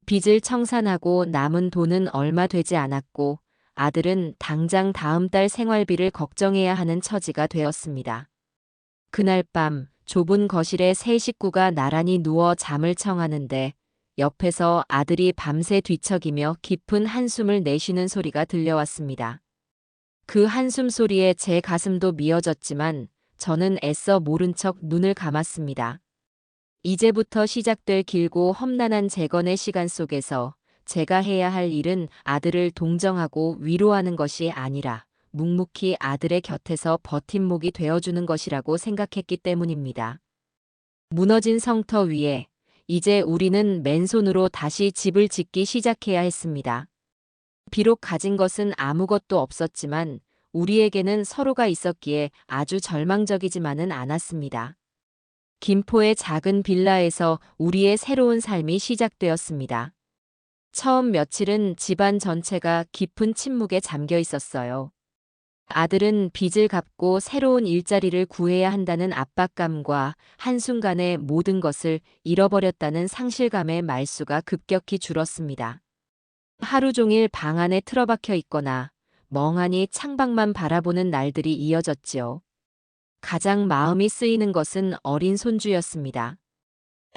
빚을 청산하고 남은 돈은 얼마 되지 않았고 아들은 당장 다음 달 생활비를 걱정해야 하는 처지가 되었습니다. 그날 밤 좁은 거실에 세 식구가 나란히 누워 잠을 청하는데 옆에서 아들이 밤새 뒤척이며 깊은 한숨을 내쉬는 소리가 들려왔습니다. 그 한숨 소리에 제 가슴도 미어졌지만 저는 애써 모른 척 눈을 감았습니다. 이제부터 시작될 길고 험난한 재건의 시간 속에서 제가 해야 할 일은 아들을 동정하고 위로하는 것이 아니라 묵묵히 아들의 곁에서 버팀목이 되어주는 것이라고 생각했기 때문입니다. 무너진 성터 위에 이제 우리는 맨손으로 다시 집을 짓기 시작해야 했습니다. 비록 가진 것은 아무것도 없었지만 우리에게는 서로가 있었기에 아주 절망적이지만은 않았습니다. 김포의 작은 빌라에서 우리의 새로운 삶이 시작되었습니다. 처음 며칠은 집안 전체가 깊은 침묵에 잠겨 있었어요. 아들은 빚을 갚고 새로운 일자리를 구해야 한다는 압박감과 한순간에 모든 것을 잃어버렸다는 상실감의 말수가 급격히 줄었습니다. 하루 종일 방 안에 틀어박혀 있거나 멍하니 창밖만 바라보는 날들이 이어졌지요. 가장 마음이 쓰이는 것은 어린 손주였습니다.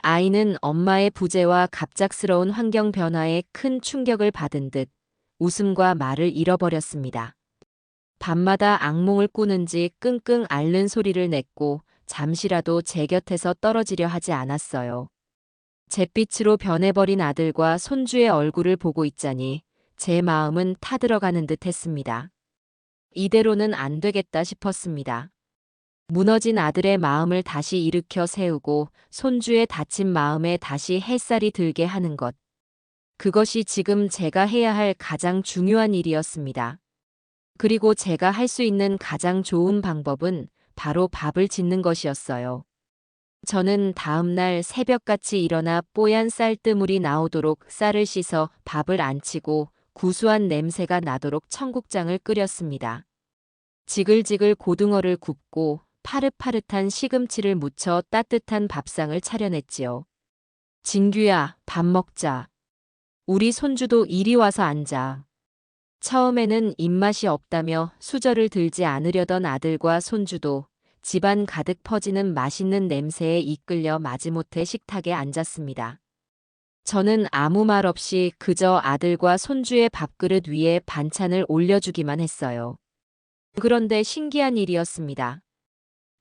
아이는 엄마의 부재와 갑작스러운 환경 변화에 큰 충격을 받은 듯 웃음과 말을 잃어버렸습니다. 밤마다 악몽을 꾸는지 끙끙 앓는 소리를 냈고 잠시라도 제 곁에서 떨어지려 하지 않았어요. 잿빛으로 변해버린 아들과 손주의 얼굴을 보고 있자니 제 마음은 타들어가는 듯 했습니다. 이대로는 안 되겠다 싶었습니다. 무너진 아들의 마음을 다시 일으켜 세우고 손주의 다친 마음에 다시 햇살이 들게 하는 것. 그것이 지금 제가 해야 할 가장 중요한 일이었습니다. 그리고 제가 할 수 있는 가장 좋은 방법은 바로 밥을 짓는 것이었어요. 저는 다음 날 새벽같이 일어나 뽀얀 쌀뜨물이 나오도록 쌀을 씻어 밥을 안치고 구수한 냄새가 나도록 청국장을 끓였습니다. 지글지글 고등어를 굽고 파릇파릇한 시금치를 묻혀 따뜻한 밥상을 차려냈지요. 진규야, 밥 먹자. 우리 손주도 이리 와서 앉아. 처음에는 입맛이 없다며 수저를 들지 않으려던 아들과 손주도 집안 가득 퍼지는 맛있는 냄새에 이끌려 마지못해 식탁에 앉았습니다. 저는 아무 말 없이 그저 아들과 손주의 밥그릇 위에 반찬을 올려주기만 했어요. 그런데 신기한 일이었습니다.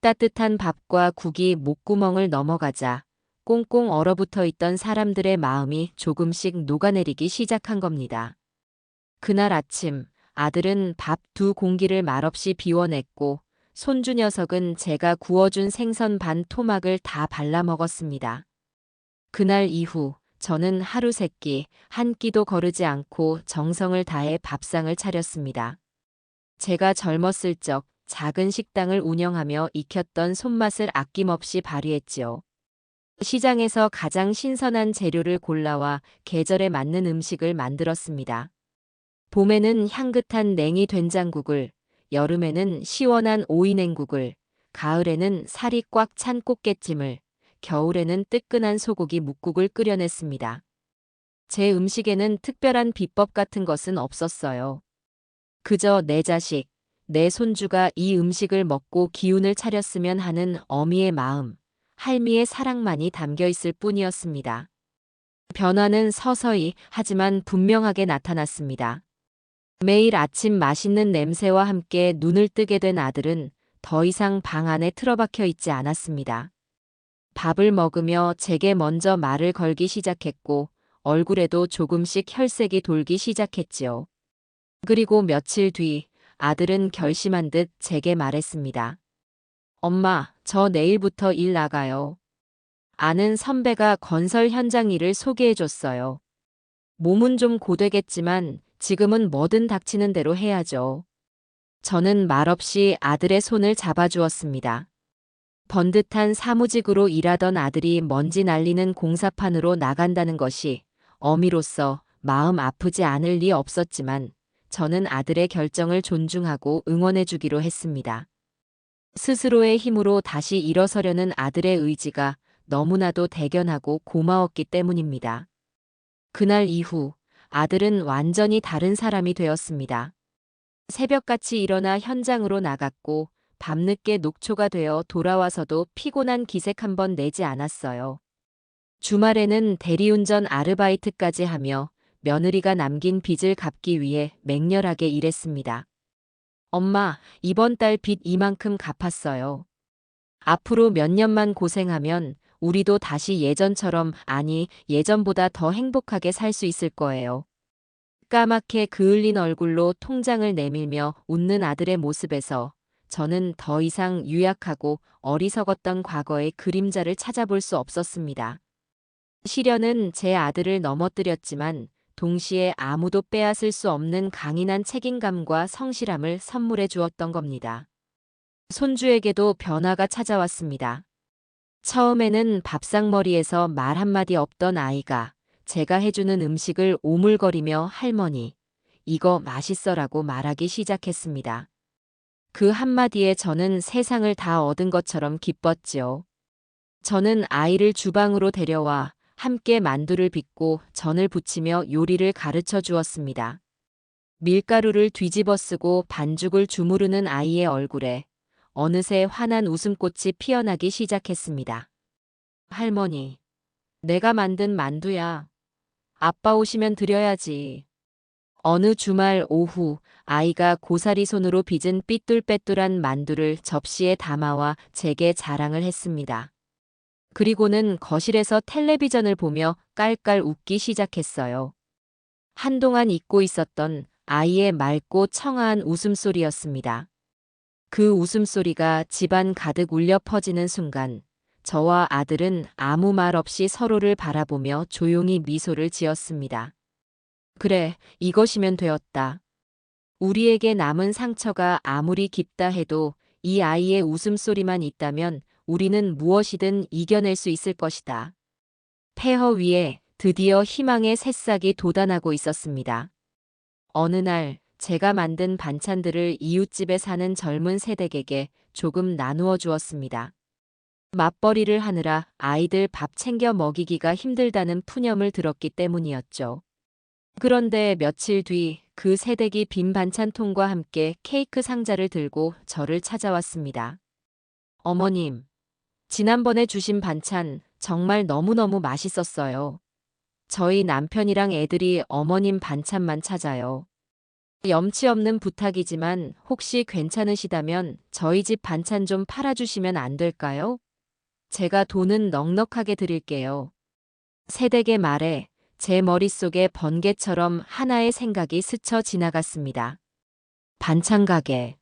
따뜻한 밥과 국이 목구멍을 넘어가자 꽁꽁 얼어붙어 있던 사람들의 마음이 조금씩 녹아내리기 시작한 겁니다. 그날 아침 아들은 밥 2공기를 말없이 비워냈고 손주 녀석은 제가 구워준 생선 반 토막을 다 발라 먹었습니다. 그날 이후 저는 하루 세끼 한 끼도 거르지 않고 정성을 다해 밥상을 차렸습니다. 제가 젊었을 적 작은 식당을 운영하며 익혔던 손맛을 아낌없이 발휘했지요. 시장에서 가장 신선한 재료를 골라와 계절에 맞는 음식을 만들었습니다. 봄에는 향긋한 냉이 된장국을, 여름에는 시원한 오이냉국을, 가을에는 살이 꽉 찬 꽃게찜을, 겨울에는 뜨끈한 소고기 묵국을 끓여냈습니다. 제 음식에는 특별한 비법 같은 것은 없었어요. 그저 내 자식, 내 손주가 이 음식을 먹고 기운을 차렸으면 하는 어미의 마음, 할미의 사랑만이 담겨 있을 뿐이었습니다. 변화는 서서히 하지만 분명하게 나타났습니다. 매일 아침 맛있는 냄새와 함께 눈을 뜨게 된 아들은 더 이상 방 안에 틀어박혀 있지 않았습니다. 밥을 먹으며 제게 먼저 말을 걸기 시작했고 얼굴에도 조금씩 혈색이 돌기 시작했지요. 그리고 며칠 뒤 아들은 결심한 듯 제게 말했습니다. 엄마, 저 내일부터 일 나가요. 아는 선배가 건설 현장 일을 소개해줬어요. 몸은 좀 고되겠지만 지금은 뭐든 닥치는 대로 해야죠. 저는 말없이 아들의 손을 잡아주었습니다. 번듯한 사무직으로 일하던 아들이 먼지 날리는 공사판으로 나간다는 것이 어미로서 마음 아프지 않을 리 없었지만 저는 아들의 결정을 존중하고 응원해주기로 했습니다. 스스로의 힘으로 다시 일어서려는 아들의 의지가 너무나도 대견하고 고마웠기 때문입니다. 그날 이후 아들은 완전히 다른 사람이 되었습니다. 새벽같이 일어나 현장으로 나갔고 밤늦게 녹초가 되어 돌아와서도 피곤한 기색 한번 내지 않았어요. 주말에는 대리운전 아르바이트까지 하며 며느리가 남긴 빚을 갚기 위해 맹렬하게 일했습니다. 엄마, 이번 달 빚 이만큼 갚았어요. 앞으로 몇 년만 고생하면 우리도 다시 예전처럼, 아니, 예전보다 더 행복하게 살 수 있을 거예요. 까맣게 그을린 얼굴로 통장을 내밀며 웃는 아들의 모습에서 저는 더 이상 유약하고 어리석었던 과거의 그림자를 찾아볼 수 없었습니다. 시련은 제 아들을 넘어뜨렸지만 동시에 아무도 빼앗을 수 없는 강인한 책임감과 성실함을 선물해 주었던 겁니다. 손주에게도 변화가 찾아왔습니다. 처음에는 밥상머리에서 말 한마디 없던 아이가 제가 해주는 음식을 오물거리며 할머니, 이거 맛있어라고 말하기 시작했습니다. 그 한마디에 저는 세상을 다 얻은 것처럼 기뻤지요. 저는 아이를 주방으로 데려와 함께 만두를 빚고 전을 부치며 요리를 가르쳐 주었습니다. 밀가루를 뒤집어 쓰고 반죽을 주무르는 아이의 얼굴에 어느새 환한 웃음꽃이 피어나기 시작했습니다. 할머니, 내가 만든 만두야. 아빠 오시면 드려야지. 어느 주말 오후 아이가 고사리 손으로 빚은 삐뚤빼뚤한 만두를 접시에 담아와 제게 자랑을 했습니다. 그리고는 거실에서 텔레비전을 보며 깔깔 웃기 시작했어요. 한동안 잊고 있었던 아이의 맑고 청아한 웃음소리였습니다. 그 웃음소리가 집안 가득 울려 퍼지는 순간 저와 아들은 아무 말 없이 서로를 바라보며 조용히 미소를 지었습니다. 그래, 이것이면 되었다. 우리에게 남은 상처가 아무리 깊다 해도 이 아이의 웃음소리만 있다면 우리는 무엇이든 이겨낼 수 있을 것이다. 폐허 위에 드디어 희망의 새싹이 돋아나고 있었습니다. 어느 날 제가 만든 반찬들을 이웃집에 사는 젊은 세댁에게 조금 나누어 주었습니다. 맞벌이를 하느라 아이들 밥 챙겨 먹이기가 힘들다는 푸념을 들었기 때문이었죠. 그런데 며칠 뒤 그 세댁이 빈 반찬통과 함께 케이크 상자를 들고 저를 찾아왔습니다. 어머님, 지난번에 주신 반찬 정말 너무너무 맛있었어요. 저희 남편이랑 애들이 어머님 반찬만 찾아요. 염치 없는 부탁이지만 혹시 괜찮으시다면 저희 집 반찬 좀 팔아주시면 안 될까요? 제가 돈은 넉넉하게 드릴게요. 세댁의 말에 제 머릿속에 번개처럼 하나의 생각이 스쳐 지나갔습니다. 반찬 가게.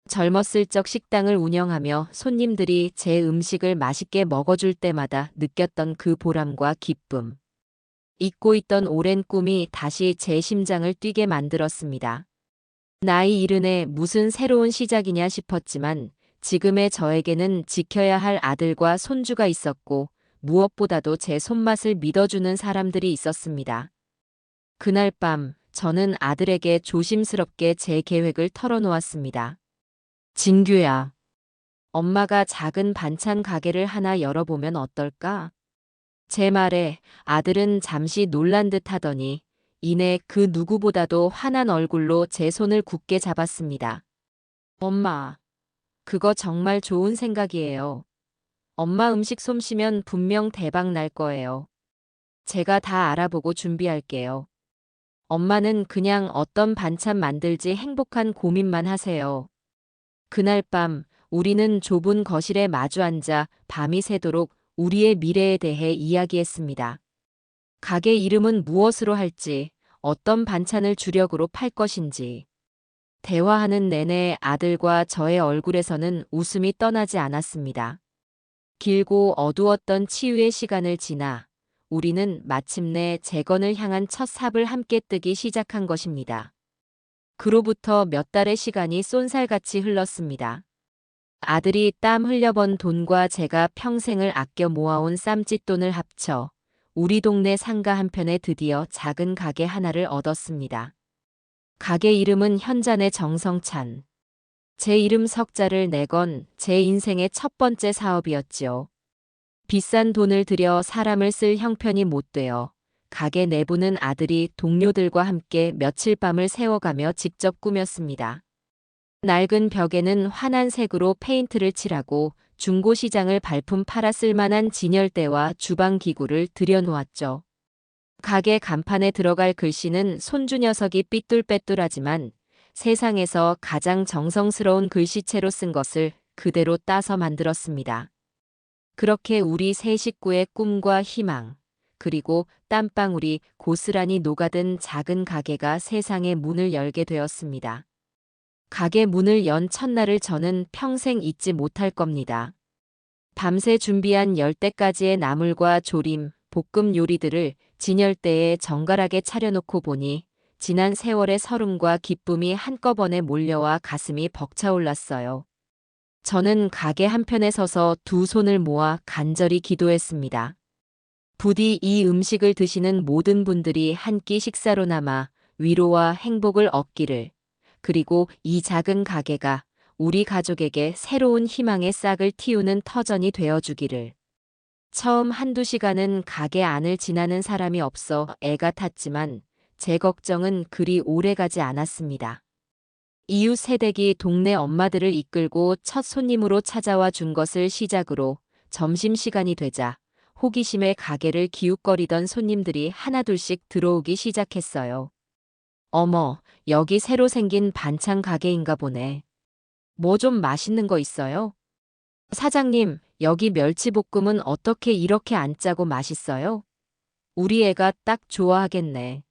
젊었을 적 식당을 운영하며 손님들이 제 음식을 맛있게 먹어줄 때마다 느꼈던 그 보람과 기쁨. 잊고 있던 오랜 꿈이 다시 제 심장을 뛰게 만들었습니다. 나이 70에 무슨 새로운 시작이냐 싶었지만 지금의 저에게는 지켜야 할 아들과 손주가 있었고 무엇보다도 제 손맛을 믿어주는 사람들이 있었습니다. 그날 밤 저는 아들에게 조심스럽게 제 계획을 털어놓았습니다. 진규야, 엄마가 작은 반찬 가게를 하나 열어보면 어떨까? 제 말에 아들은 잠시 놀란 듯 하더니 이내 그 누구보다도 환한 얼굴로 제 손을 굳게 잡았습니다. 엄마, 그거 정말 좋은 생각이에요. 엄마 음식 솜씨면 분명 대박 날 거예요. 제가 다 알아보고 준비할게요. 엄마는 그냥 어떤 반찬 만들지 행복한 고민만 하세요. 그날 밤 우리는 좁은 거실에 마주 앉아 밤이 새도록 우리의 미래에 대해 이야기했습니다. 가게 이름은 무엇으로 할지, 어떤 반찬을 주력으로 팔 것인지. 대화하는 내내 아들과 저의 얼굴에서는 웃음이 떠나지 않았습니다. 길고 어두웠던 치유의 시간을 지나 우리는 마침내 재건을 향한 첫 삽을 함께 뜨기 시작한 것입니다. 그로부터 몇 달의 시간이 쏜살같이 흘렀습니다. 아들이 땀 흘려번 돈과 제가 평생을 아껴 모아온 쌈짓돈을 합쳐 우리 동네 상가 한편에 드디어 작은 가게 하나를 얻었습니다. 가게 이름은 현잔의 정성찬. 제 이름 석자를 내건 제 인생의 첫 번째 사업이었지요. 비싼 돈을 들여 사람을 쓸 형편이 못 되어 가게 내부는 아들이 동료들과 함께 며칠 밤을 새워가며 직접 꾸몄습니다. 낡은 벽에는 환한 색으로 페인트를 칠하고 중고시장을 발품 팔아 쓸만한 진열대와 주방기구를 들여놓았죠. 가게 간판에 들어갈 글씨는 손주 녀석이 삐뚤빼뚤하지만 세상에서 가장 정성스러운 글씨체로 쓴 것을 그대로 따서 만들었습니다. 그렇게 우리 세 식구의 꿈과 희망, 그리고 땀방울이 고스란히 녹아든 작은 가게가 세상의 문을 열게 되었습니다. 가게 문을 연 첫날을 저는 평생 잊지 못할 겁니다. 밤새 준비한 10대까지의 나물과 조림, 볶음 요리들을 진열대에 정갈하게 차려놓고 보니 지난 세월의 서름과 기쁨이 한꺼번에 몰려와 가슴이 벅차올랐어요. 저는 가게 한편에 서서 두 손을 모아 간절히 기도했습니다. 부디 이 음식을 드시는 모든 분들이 한 끼 식사로 남아 위로와 행복을 얻기를, 그리고 이 작은 가게가 우리 가족에게 새로운 희망의 싹을 틔우는 터전이 되어주기를. 처음 한두 시간은 가게 안을 지나는 사람이 없어 애가 탔지만 제 걱정은 그리 오래가지 않았습니다. 이웃 세댁이 동네 엄마들을 이끌고 첫 손님으로 찾아와 준 것을 시작으로 점심시간이 되자 호기심에 가게를 기웃거리던 손님들이 하나둘씩 들어오기 시작했어요. 어머, 여기 새로 생긴 반찬 가게인가 보네. 뭐 좀 맛있는 거 있어요? 사장님, 여기 멸치볶음은 어떻게 이렇게 안 짜고 맛있어요? 우리 애가 딱 좋아하겠네.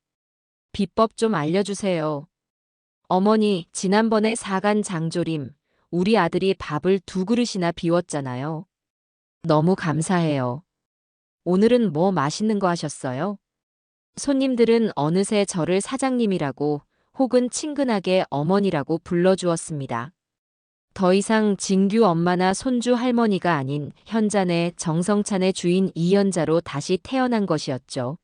비법 좀 알려주세요. 어머니, 지난번에 사간 장조림, 우리 아들이 밥을 2그릇이나 비웠잖아요. 너무 감사해요. 오늘은 뭐 맛있는 거 하셨어요? 손님들은 어느새 저를 사장님이라고 혹은 친근하게 어머니라고 불러주었습니다. 더 이상 진규 엄마나 손주 할머니가 아닌 현잔의 정성찬의 주인 이연자로 다시 태어난 것이었죠.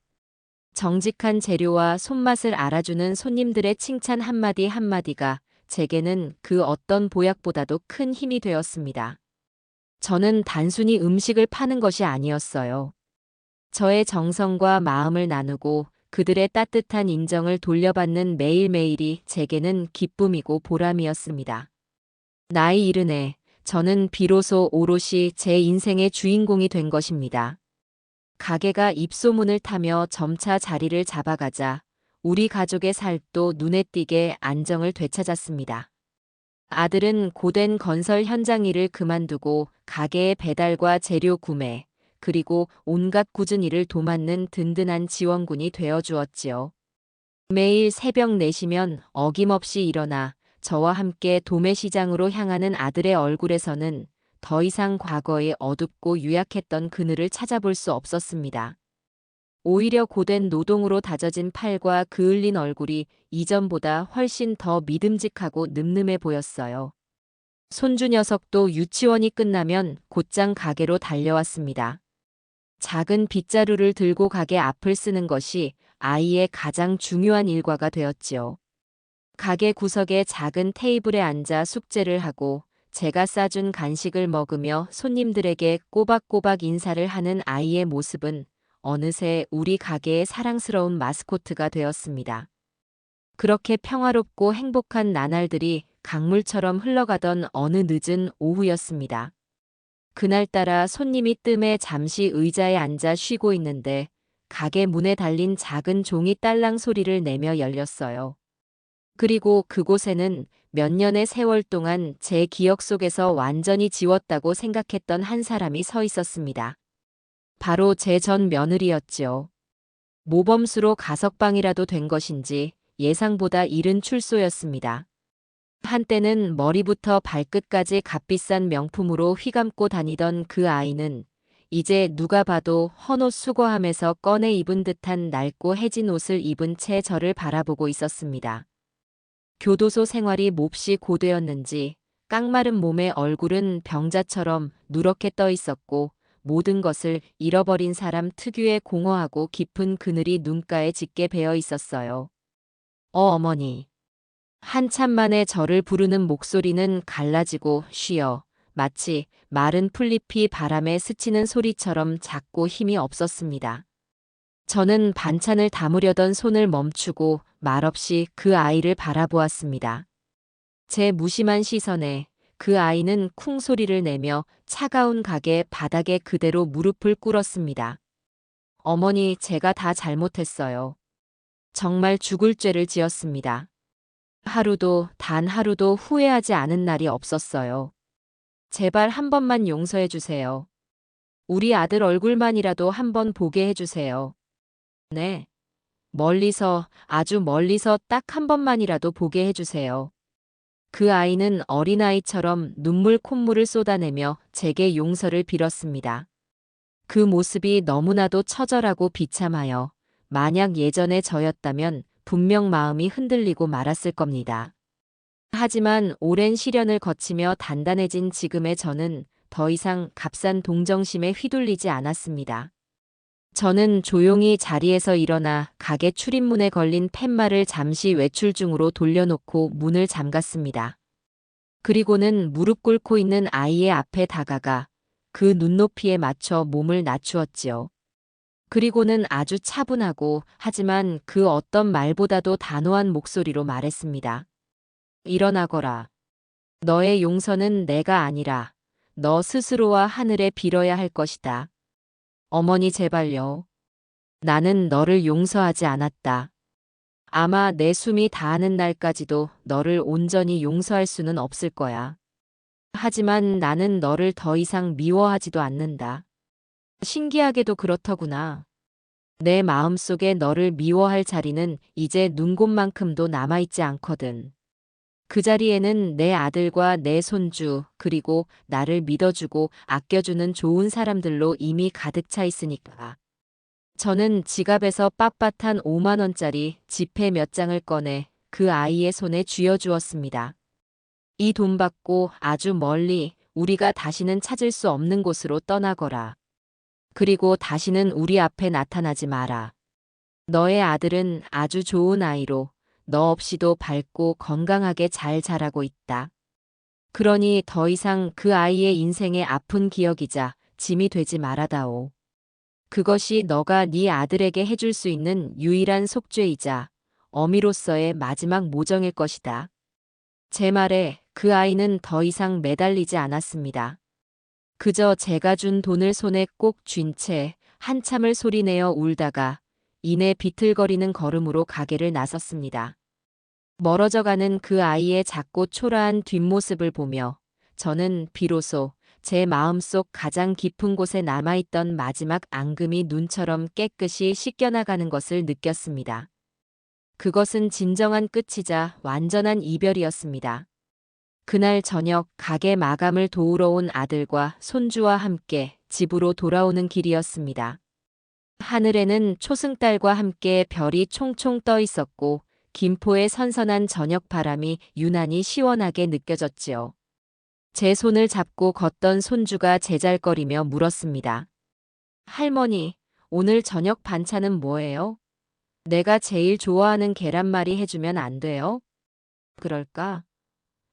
정직한 재료와 손맛을 알아주는 손님들의 칭찬 한마디 한마디가 제게는 그 어떤 보약보다도 큰 힘이 되었습니다. 저는 단순히 음식을 파는 것이 아니었어요. 저의 정성과 마음을 나누고 그들의 따뜻한 인정을 돌려받는 매일매일이 제게는 기쁨이고 보람이었습니다. 나이 70에 저는 비로소 오롯이 제 인생의 주인공이 된 것입니다. 가게가 입소문을 타며 점차 자리를 잡아가자 우리 가족의 삶도 눈에 띄게 안정을 되찾았습니다. 아들은 고된 건설 현장 일을 그만두고 가게의 배달과 재료 구매, 그리고 온갖 꾸준히 일을 도맡는 든든한 지원군이 되어 주었지요. 매일 새벽 4시면 어김없이 일어나 저와 함께 도매시장으로 향하는 아들의 얼굴에서는 더 이상 과거의 어둡고 유약했던 그늘을 찾아볼 수 없었습니다. 오히려 고된 노동으로 다져진 팔과 그을린 얼굴이 이전보다 훨씬 더 믿음직하고 늠름해 보였어요. 손주 녀석도 유치원이 끝나면 곧장 가게로 달려왔습니다. 작은 빗자루를 들고 가게 앞을 쓰는 것이 아이의 가장 중요한 일과가 되었지요. 가게 구석의 작은 테이블에 앉아 숙제를 하고 제가 싸준 간식을 먹으며 손님들에게 꼬박꼬박 인사를 하는 아이의 모습은 어느새 우리 가게의 사랑스러운 마스코트가 되었습니다. 그렇게 평화롭고 행복한 나날들이 강물처럼 흘러가던 어느 늦은 오후였습니다. 그날따라 손님이 뜸에 잠시 의자에 앉아 쉬고 있는데 가게 문에 달린 작은 종이 딸랑 소리를 내며 열렸어요. 그리고 그곳에는 몇 년의 세월 동안 제 기억 속에서 완전히 지웠다고 생각했던 한 사람이 서 있었습니다. 바로 제 전 며느리였지요. 모범수로 가석방이라도 된 것인지 예상보다 이른 출소였습니다. 한때는 머리부터 발끝까지 값비싼 명품으로 휘감고 다니던 그 아이는 이제 누가 봐도 헌옷 수거함에서 꺼내 입은 듯한 낡고 해진 옷을 입은 채 저를 바라보고 있었습니다. 교도소 생활이 몹시 고되었는지 깡마른 몸의 얼굴은 병자처럼 누렇게 떠 있었고 모든 것을 잃어버린 사람 특유의 공허하고 깊은 그늘이 눈가에 짙게 배어 있었어요. 어머니. 한참 만에 저를 부르는 목소리는 갈라지고 쉬어 마치 마른 풀잎이 바람에 스치는 소리처럼 작고 힘이 없었습니다. 저는 반찬을 담으려던 손을 멈추고 말없이 그 아이를 바라보았습니다. 제 무심한 시선에 그 아이는 쿵 소리를 내며 차가운 가게 바닥에 그대로 무릎을 꿇었습니다. 어머니, 제가 다 잘못했어요. 정말 죽을 죄를 지었습니다. 하루도, 단 하루도 후회하지 않은 날이 없었어요. 제발 한 번만 용서해 주세요. 우리 아들 얼굴만이라도 한 번 보게 해주세요. 네. 멀리서, 아주 멀리서 딱 한 번만이라도 보게 해주세요. 그 아이는 어린아이처럼 눈물 콧물을 쏟아내며 제게 용서를 빌었습니다. 그 모습이 너무나도 처절하고 비참하여 만약 예전의 저였다면 분명 마음이 흔들리고 말았을 겁니다. 하지만 오랜 시련을 거치며 단단해진 지금의 저는 더 이상 값싼 동정심에 휘둘리지 않았습니다. 저는 조용히 자리에서 일어나 가게 출입문에 걸린 팻말을 잠시 외출 중으로 돌려놓고 문을 잠갔습니다. 그리고는 무릎 꿇고 있는 아이의 앞에 다가가 그 눈높이에 맞춰 몸을 낮추었지요. 그리고는 아주 차분하고 하지만 그 어떤 말보다도 단호한 목소리로 말했습니다. 일어나거라. 너의 용서는 내가 아니라 너 스스로와 하늘에 빌어야 할 것이다. 어머니 제발요. 나는 너를 용서하지 않았다. 아마 내 숨이 다하는 날까지도 너를 온전히 용서할 수는 없을 거야. 하지만 나는 너를 더 이상 미워하지도 않는다. 신기하게도 그렇더구나. 내 마음속에 너를 미워할 자리는 이제 눈곱만큼도 남아있지 않거든. 그 자리에는 내 아들과 내 손주, 그리고 나를 믿어주고 아껴주는 좋은 사람들로 이미 가득 차 있으니까. 저는 지갑에서 빳빳한 5만 원짜리 지폐 몇 장을 꺼내 그 아이의 손에 쥐어주었습니다. 이 돈 받고 아주 멀리 우리가 다시는 찾을 수 없는 곳으로 떠나거라. 그리고 다시는 우리 앞에 나타나지 마라. 너의 아들은 아주 좋은 아이로 너 없이도 밝고 건강하게 잘 자라고 있다. 그러니 더 이상 그 아이의 인생의 아픈 기억이자 짐이 되지 말아다오. 그것이 너가 네 아들에게 해줄 수 있는 유일한 속죄이자 어미로서의 마지막 모정일 것이다. 제 말에 그 아이는 더 이상 매달리지 않았습니다. 그저 제가 준 돈을 손에 꼭 쥔 채 한참을 소리내어 울다가 이내 비틀거리는 걸음으로 가게를 나섰습니다. 멀어져가는 그 아이의 작고 초라한 뒷모습을 보며 저는 비로소 제 마음속 가장 깊은 곳에 남아있던 마지막 앙금이 눈처럼 깨끗이 씻겨나가는 것을 느꼈습니다. 그것은 진정한 끝이자 완전한 이별이었습니다. 그날 저녁 가게 마감을 도우러 온 아들과 손주와 함께 집으로 돌아오는 길이었습니다. 하늘에는 초승달과 함께 별이 총총 떠 있었고 김포의 선선한 저녁 바람이 유난히 시원하게 느껴졌지요. 제 손을 잡고 걷던 손주가 제잘거리며 물었습니다. 할머니, 오늘 저녁 반찬은 뭐예요? 내가 제일 좋아하는 계란말이 해주면 안 돼요? 그럴까?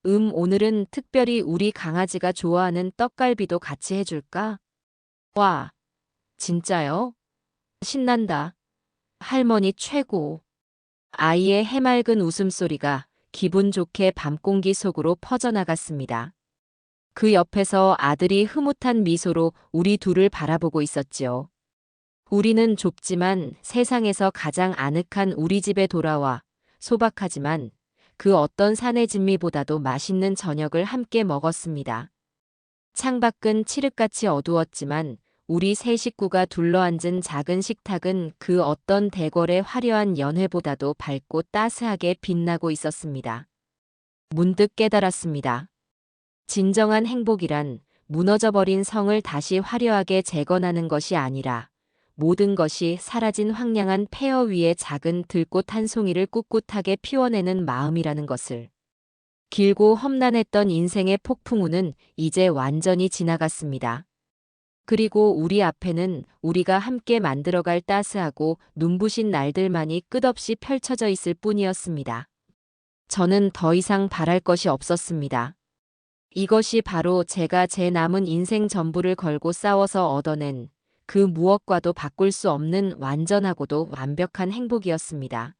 오늘은 특별히 우리 강아지가 좋아하는 떡갈비도 같이 해줄까? 와, 진짜요? 신난다. 할머니 최고. 아이의 해맑은 웃음소리가 기분 좋게 밤공기 속으로 퍼져나갔습니다. 그 옆에서 아들이 흐뭇한 미소로 우리 둘을 바라보고 있었지요. 우리는 좁지만 세상에서 가장 아늑한 우리 집에 돌아와 소박하지만 그 어떤 산의 진미보다도 맛있는 저녁을 함께 먹었습니다. 창밖은 칠흑같이 어두웠지만 우리 세 식구가 둘러앉은 작은 식탁은 그 어떤 대궐의 화려한 연회보다도 밝고 따스하게 빛나고 있었습니다. 문득 깨달았습니다. 진정한 행복이란 무너져버린 성을 다시 화려하게 재건하는 것이 아니라 모든 것이 사라진 황량한 폐허 위에 작은 들꽃 한 송이를 꿋꿋하게 피워내는 마음이라는 것을. 길고 험난했던 인생의 폭풍우는 이제 완전히 지나갔습니다. 그리고 우리 앞에는 우리가 함께 만들어갈 따스하고 눈부신 날들만이 끝없이 펼쳐져 있을 뿐이었습니다. 저는 더 이상 바랄 것이 없었습니다. 이것이 바로 제가 제 남은 인생 전부를 걸고 싸워서 얻어낸 그 무엇과도 바꿀 수 없는 완전하고도 완벽한 행복이었습니다.